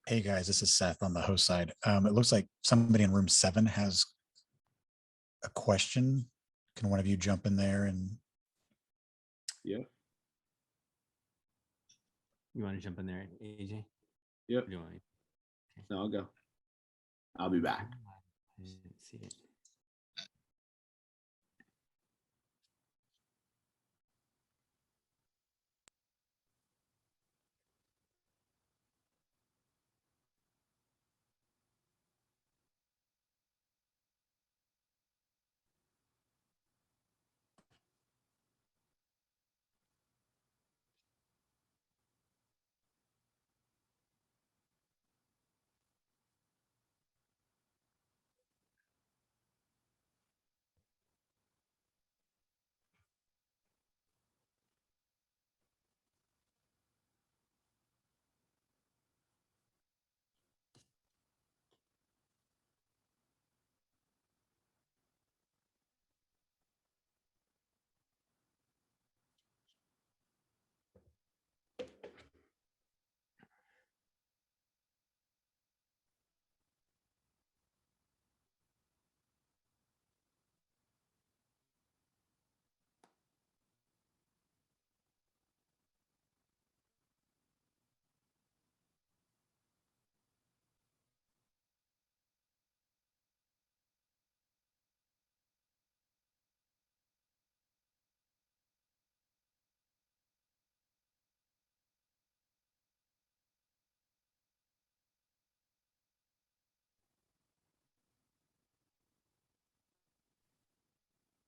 Hey guys, this is Seth on the host side. It looks like somebody in room 7 has a question. Can one of you jump in there and?
Yeah.
You want to jump in there, AJ?
Yep.
You want me? Okay.
No, I'll go. I'll be back.
I didn't see it.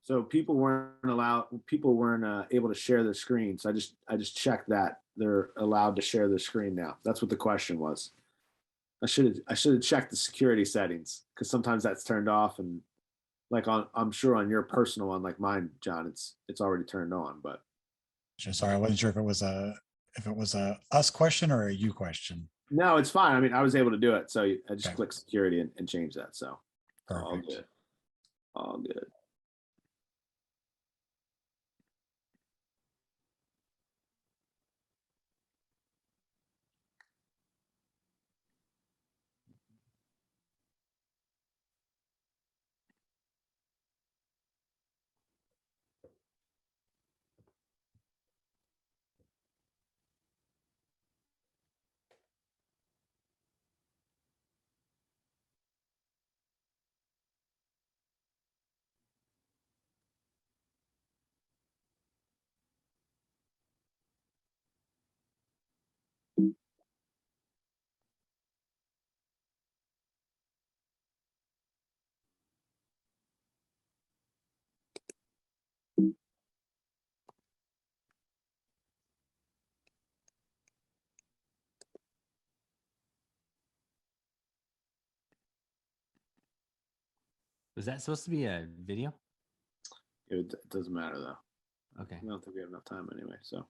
So people weren't able to share their screen. So I just checked that they're allowed to share their screen now. That's what the question was. I should have checked the security settings, because sometimes that's turned off, and like I'm sure on your personal one, like mine, John, it's already turned on. But
sorry, I wasn't sure if it was a us question or a you question.
no, it's fine. I mean, I was able to do it, so I just clicked security and change that. So all
Perfect.
good, all good.
Was that supposed to be a video?
It doesn't matter though.
Okay.
I don't think we have enough time anyway, so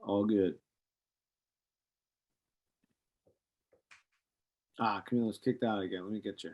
all good. Camila's kicked out again. Let me get you.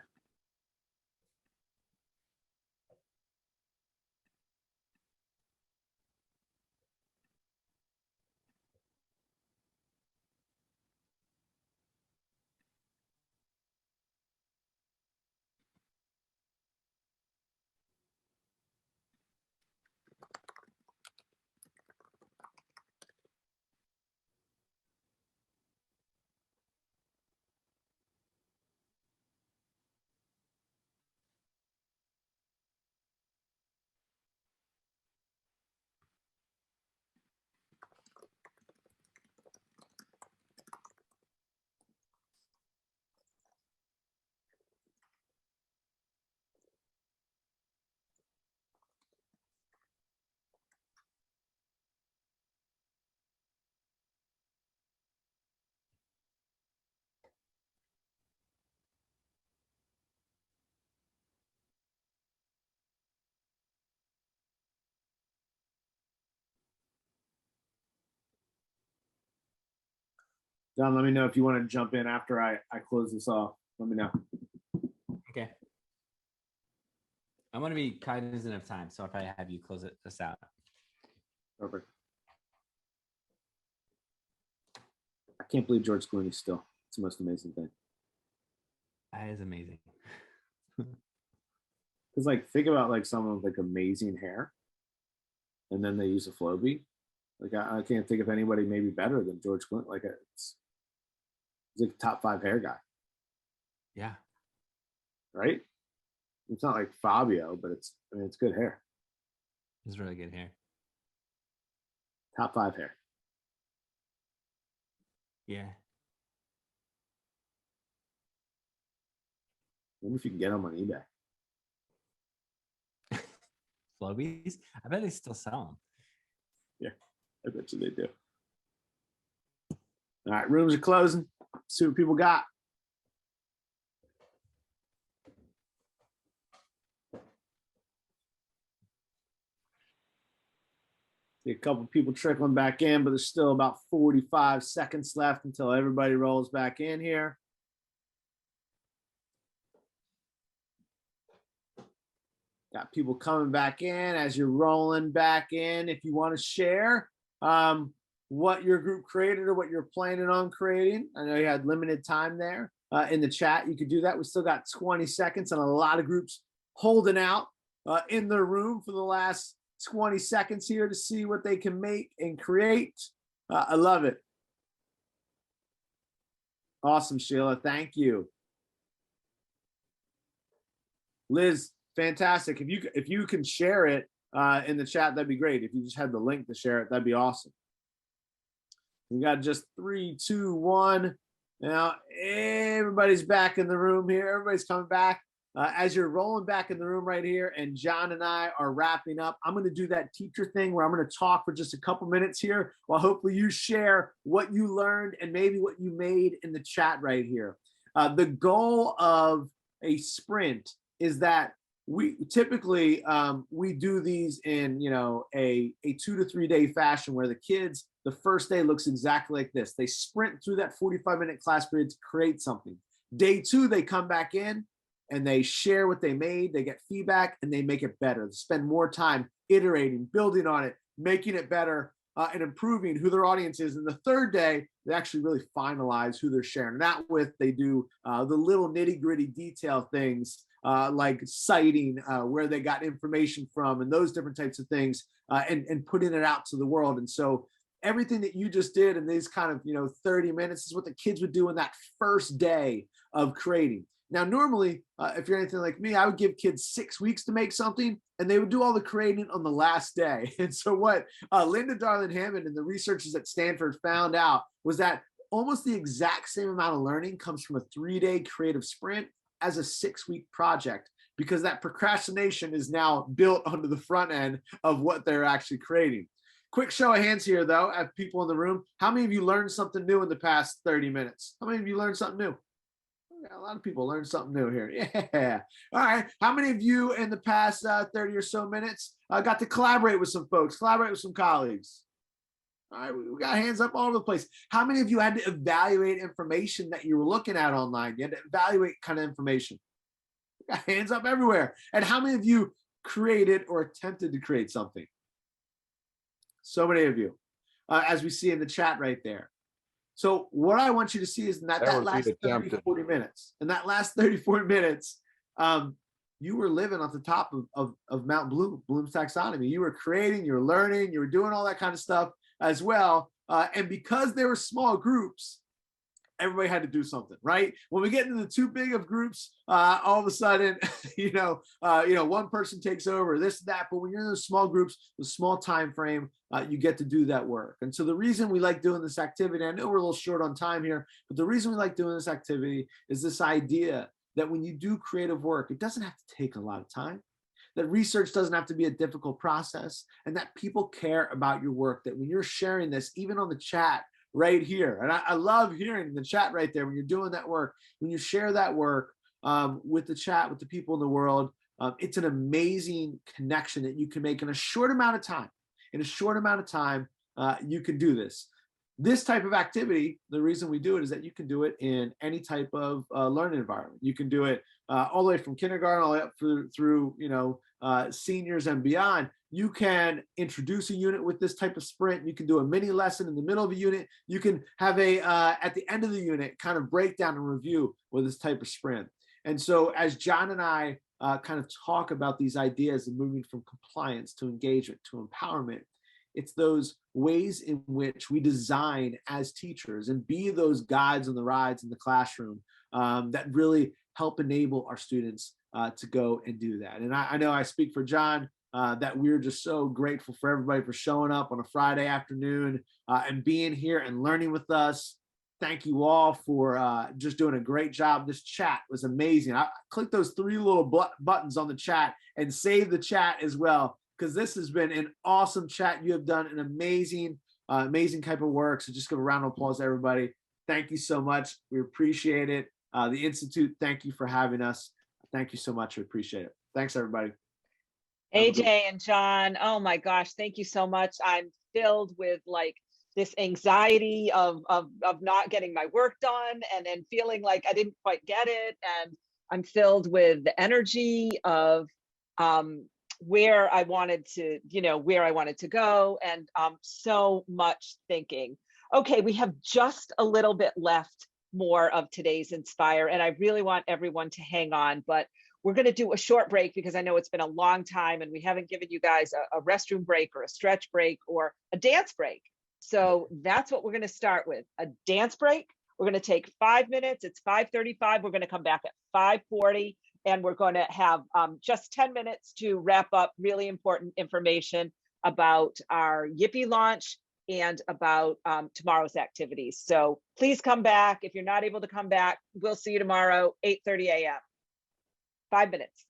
Don, let me know if you want to jump in after I close this off. Let me know.
Okay. I want to be cognizant of time, so if I have you close this out.
Perfect. I can't believe George Clooney's still. It's the most amazing thing.
That is amazing.
Because like, think about like someone with like amazing hair, and then they use a Flowbee. Like I can't think of anybody maybe better than George Clooney. Like he's like a top 5 hair guy.
Yeah.
Right? It's not like Fabio, but it's good hair.
It's really good hair.
Top 5 hair.
Yeah.
Maybe if you can get them on eBay.
Flowbees? I bet they still sell them.
Yeah, I bet you they do. All right, rooms are closing. See what people got. See a couple people trickling back in, but there's still about 45 seconds left until everybody rolls back in here. Got people coming back in as you're rolling back in. If you want to share what your group created or what you're planning on creating, I know you had limited time there in the chat. You could do that. We still got 20 seconds and a lot of groups holding out in their room for the last 20 seconds here to see what they can make and create. I love it. Awesome, Sheila. Thank you. Liz, fantastic. If you can share it in the chat, that'd be great. If you just had the link to share it, that'd be awesome. We got just 3, 2, 1. Now everybody's back in the room here. Everybody's coming back. As you're rolling back in the room right here, and John and I are wrapping up, I'm going to do that teacher thing where I'm going to talk for just a couple minutes here, while hopefully you share what you learned and maybe what you made in the chat right here. The goal of a sprint is that we typically we do these in a 2 to 3 day fashion, where the kids, the first day looks exactly like this. They sprint through that 45-minute class period to create something. Day 2, they come back in and they share what they made, they get feedback, and they make it better. They spend more time iterating, building on it, making it better, and improving who their audience is. And the third day, they actually really finalize who they're sharing that with. They do the little nitty-gritty detail things, like citing where they got information from and those different types of things, and putting it out to the world. And so everything that you just did in these kind of 30 minutes is what the kids would do in that first day of creating. Now, normally, if you're anything like me, I would give kids 6 weeks to make something, and they would do all the creating on the last day. And so what Linda Darling-Hammond and the researchers at Stanford found out was that almost the exact same amount of learning comes from a 3-day creative sprint as a 6-week project, because that procrastination is now built onto the front end of what they're actually creating. Quick show of hands here, though, at people in the room. How many of you learned something new in the past 30 minutes? How many of you learned something new? A lot of people learned something new here. Yeah. All right. How many of you in the past 30 or so minutes got to collaborate with some folks, collaborate with some colleagues? All right. We got hands up all over the place. How many of you had to evaluate information that you were looking at online? You had to evaluate kind of information. We got hands up everywhere. And how many of you created or attempted to create something? So many of you, as we see in the chat right there. So what I want you to see is that last 30, 40 minutes. In that last 30, 40 minutes, you were living off the top of Mount Bloom's taxonomy. You were creating, you were learning, you were doing all that kind of stuff as well. And because there were small groups, everybody had to do something, right? When we get into the too big of groups, all of a sudden, one person takes over, this, that. But when you're in those small groups, the small time frame, you get to do that work. And so the reason we like doing this activity, I know we're a little short on time here, but the reason we like doing this activity is this idea that when you do creative work, it doesn't have to take a lot of time, that research doesn't have to be a difficult process, and that people care about your work, that when you're sharing this, even on the chat right here, and I love hearing the chat right there, when you're doing that work, when you share that work with the chat, with the people in the world, it's an amazing connection that you can make in a short amount of time. In a short amount of time, you can do this. This type of activity, the reason we do it is that you can do it in any type of learning environment. You can do it all the way from kindergarten all the way up through seniors and beyond. You can introduce a unit with this type of sprint. You can do a mini lesson in the middle of a unit. You can have at the end of the unit, kind of breakdown and review with this type of sprint. And so as John and I kind of talk about these ideas of moving from compliance to engagement to empowerment, it's those ways in which we design as teachers and be those guides on the rides in the classroom that really help enable our students to go and do that. And I know I speak for John that we're just so grateful for everybody for showing up on a Friday afternoon and being here and learning with us. Thank you all for just doing a great job. This chat was amazing. I clicked those 3 little buttons on the chat and save the chat as well, because this has been an awesome chat. You have done an amazing type of work. So just give a round of applause to everybody. Thank you so much. We appreciate it. The Institute, thank you for having us. Thank you so much. We appreciate it. Thanks, everybody.
AJ and John, oh my gosh, thank you so much. I'm filled with this anxiety of not getting my work done, and then feeling like I didn't quite get it. And I'm filled with the energy of where I wanted to go, and so much thinking. Okay, we have just a little bit left more of today's Inspire, and I really want everyone to hang on, but we're going to do a short break because I know it's been a long time and we haven't given you guys a restroom break or a stretch break or a dance break. So that's what we're going to start with, a dance break. We're going to take 5 minutes. It's 5:35. We're going to come back at 5:40, and we're going to have just 10 minutes to wrap up really important information about our Yippee launch and about tomorrow's activities. So please come back. If you're not able to come back, we'll see you tomorrow, 8:30 a.m. 5 minutes.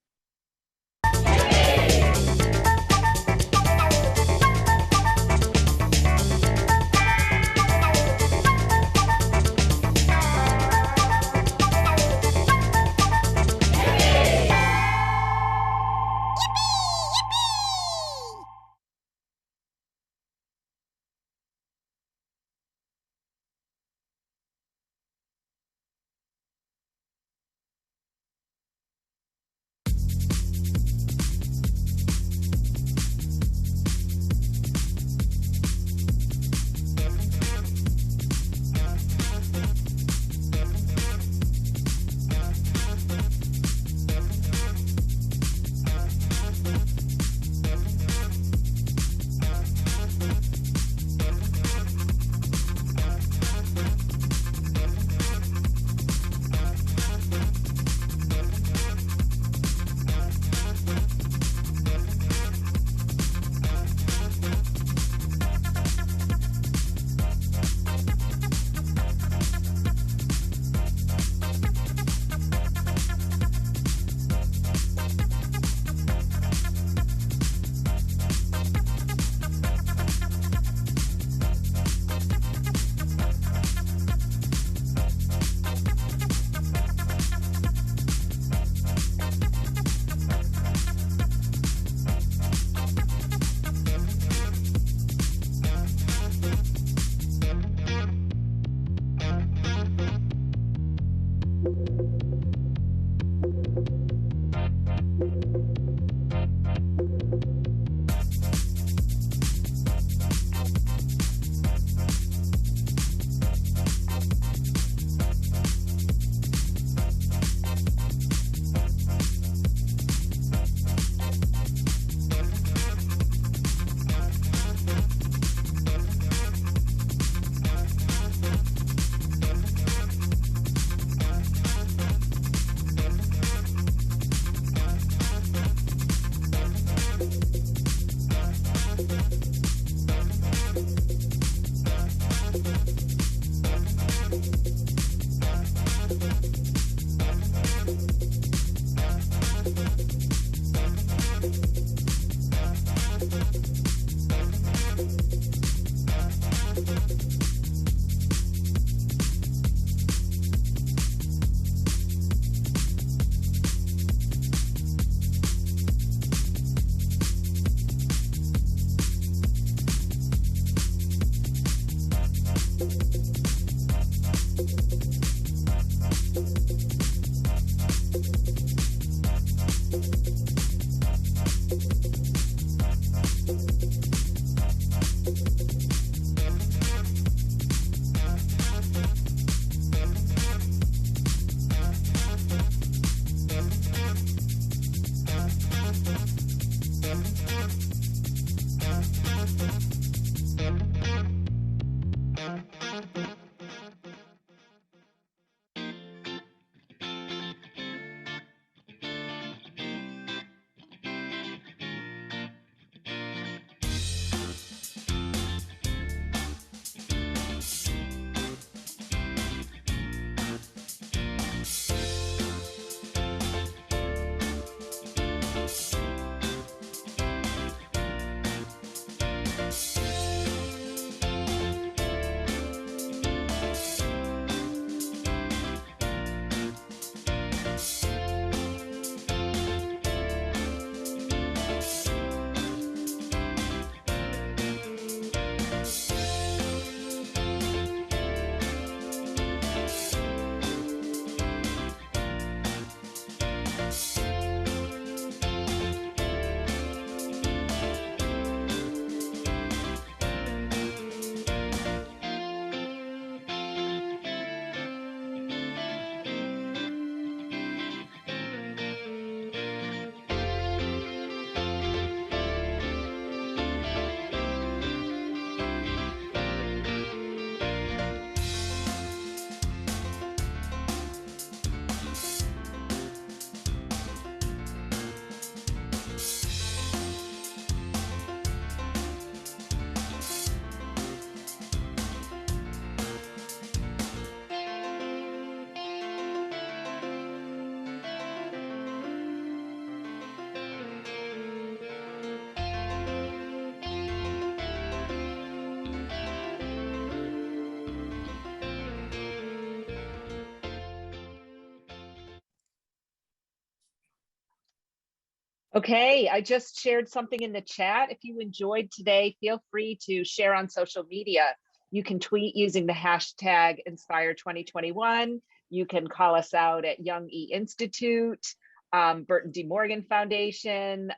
Okay, I just shared something in the chat. If you enjoyed today, feel free to share on social media. You can tweet using the hashtag Inspire 2021. You can call us out at Young E Institute, Burton D. Morgan Foundation.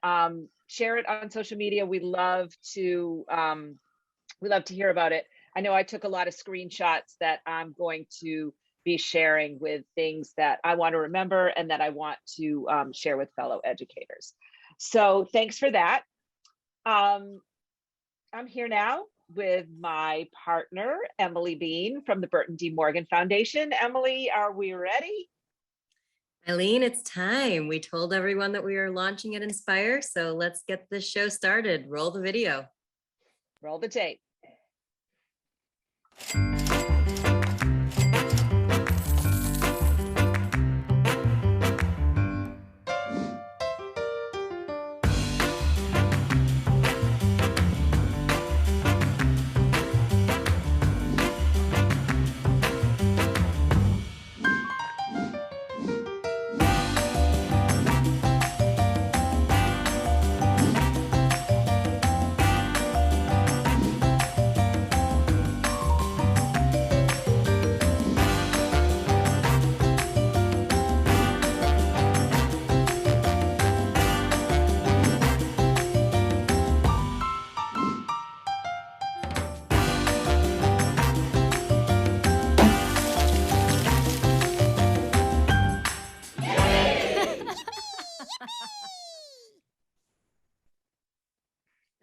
Share it on social media. We love to hear about it. I know I took a lot of screenshots that I'm going to be sharing with things that I want to remember and that I want to share with fellow educators. So thanks for that. I'm here now with my partner, Emily Bean from the Burton D. Morgan Foundation. Emily, are we ready?
Eileen, it's time. We told everyone that we are launching at Inspire, so let's get this show started. Roll the video.
Roll the tape.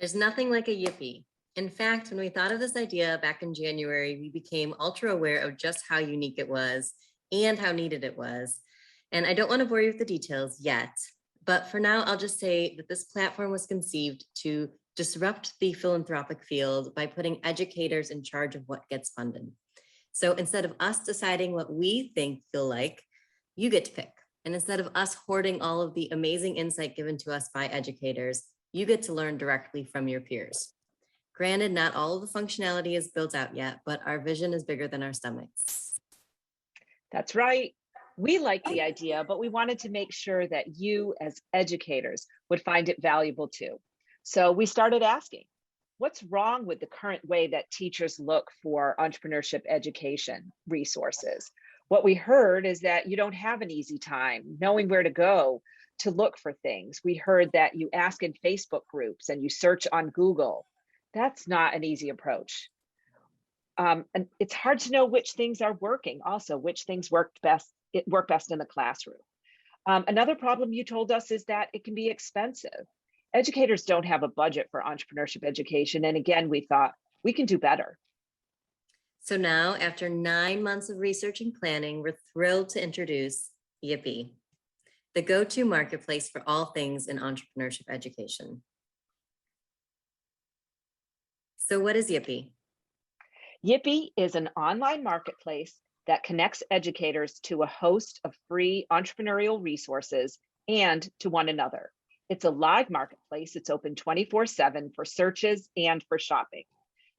There's nothing like a yippee. In fact, when we thought of this idea back in January, we became ultra aware of just how unique it was and how needed it was. And I don't want to bore you with the details yet, but for now, I'll just say that this platform was conceived to disrupt the philanthropic field by putting educators in charge of what gets funded. So instead of us deciding what we think you'll like, you get to pick. And instead of us hoarding all of the amazing insight given to us by educators, you get to learn directly from your peers. Granted, not all of the functionality is built out yet, but our vision is bigger than our stomachs.
That's right. We like the idea, but we wanted to make sure that you as educators would find it valuable too. So we started asking, what's wrong with the current way that teachers look for entrepreneurship education resources? What we heard is that you don't have an easy time knowing where to go to look for things. We heard that you ask in Facebook groups and you search on Google. That's not an easy approach. And it's hard to know which things are working, also which things work best in the classroom. Another problem you told us is that it can be expensive. Educators don't have a budget for entrepreneurship education. And again, we thought we can do better.
So now, after 9 months of research and planning, we're thrilled to introduce Yippee, the go-to marketplace for all things in entrepreneurship education. So what is Yippee?
Yippee is an online marketplace that connects educators to a host of free entrepreneurial resources and to one another. It's a live marketplace. It's open 24/7 for searches and for shopping.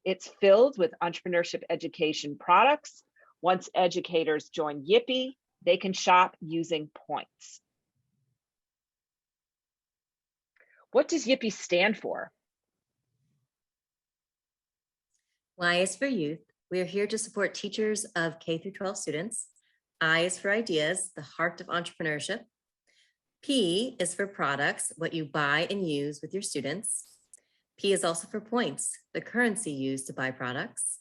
It's filled with entrepreneurship education products. Once educators join Yippee, they can shop using points. What does Yippee stand for?
Y is for youth. We are here to support teachers of K through 12 students. I is for ideas, the heart of entrepreneurship. P is for products, what you buy and use with your students. P is also for points, the currency used to buy products.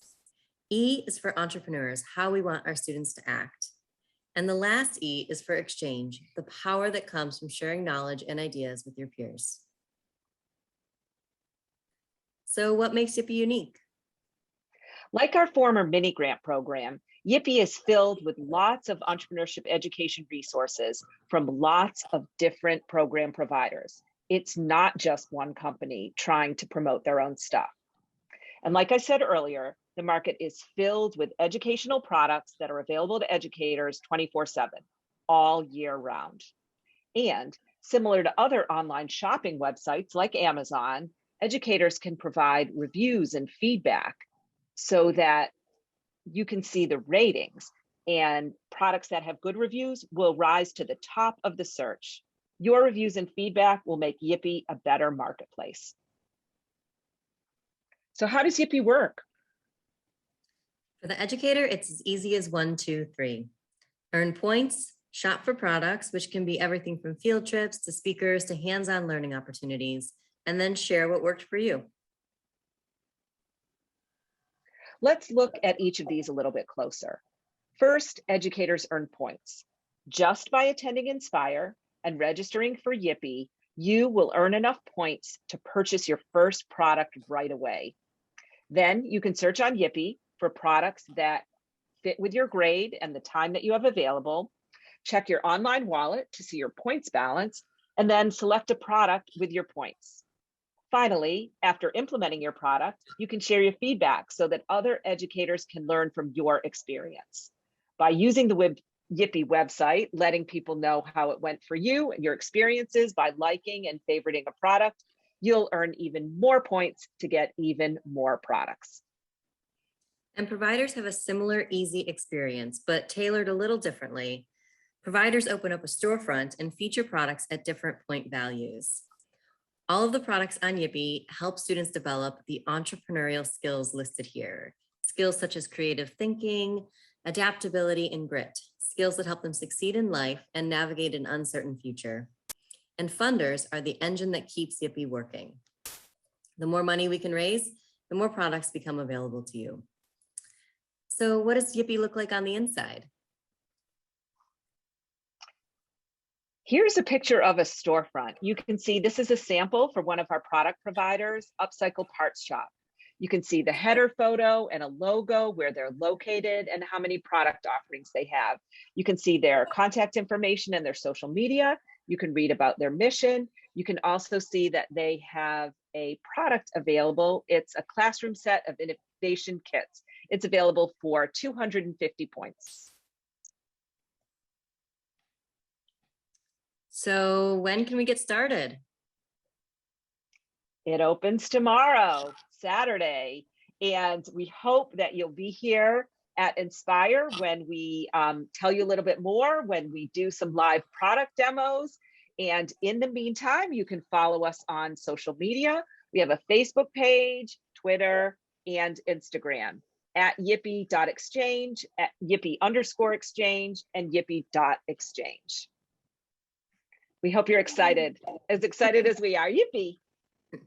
E is for entrepreneurs, how we want our students to act. And the last E is for exchange, the power that comes from sharing knowledge and ideas with your peers. So what makes Yippee unique?
Like our former mini grant program, Yippee is filled with lots of entrepreneurship education resources from lots of different program providers. It's not just one company trying to promote their own stuff. And like I said earlier, the market is filled with educational products that are available to educators 24/7, all year round. And similar to other online shopping websites like Amazon, educators can provide reviews and feedback so that you can see the ratings, and products that have good reviews will rise to the top of the search. Your reviews and feedback will make Yippee a better marketplace. So how does Yippee work?
For the educator, it's as easy as 1, 2, 3. Earn points, shop for products, which can be everything from field trips to speakers to hands-on learning opportunities, and then share what worked for you.
Let's look at each of these a little bit closer. First, educators earn points. Just by attending Enspire and registering for Yippee, you will earn enough points to purchase your first product right away. Then you can search on Yippee for products that fit with your grade and the time that you have available. Check your online wallet to see your points balance, and then select a product with your points. Finally, after implementing your product, you can share your feedback so that other educators can learn from your experience. By using the Yippee website, letting people know how it went for you and your experiences by liking and favoriting a product, you'll earn even more points to get even more products.
And providers have a similar easy experience, but tailored a little differently. Providers open up a storefront and feature products at different point values. All of the products on Yippee help students develop the entrepreneurial skills listed here. Skills such as creative thinking, adaptability, and grit. Skills that help them succeed in life and navigate an uncertain future. And funders are the engine that keeps Yippee working. The more money we can raise, the more products become available to you. So what does Yippee look like on the inside?
Here's a picture of a storefront. You can see this is a sample for one of our product providers, Upcycle Parts Shop. You can see the header photo and a logo, where they're located and how many product offerings they have. You can see their contact information and their social media. You can read about their mission. You can also see that they have a product available. It's a classroom set of innovation kits. It's available for 250 points.
So when can we get started?
It opens tomorrow, Saturday, and we hope that you'll be here at Enspire when we tell you a little bit more, when we do some live product demos. And in the meantime, you can follow us on social media. We have a Facebook page, Twitter, and Instagram at yippee.exchange, at yippee_exchange, and yippee.exchange. We hope you're excited as we are. Yippee!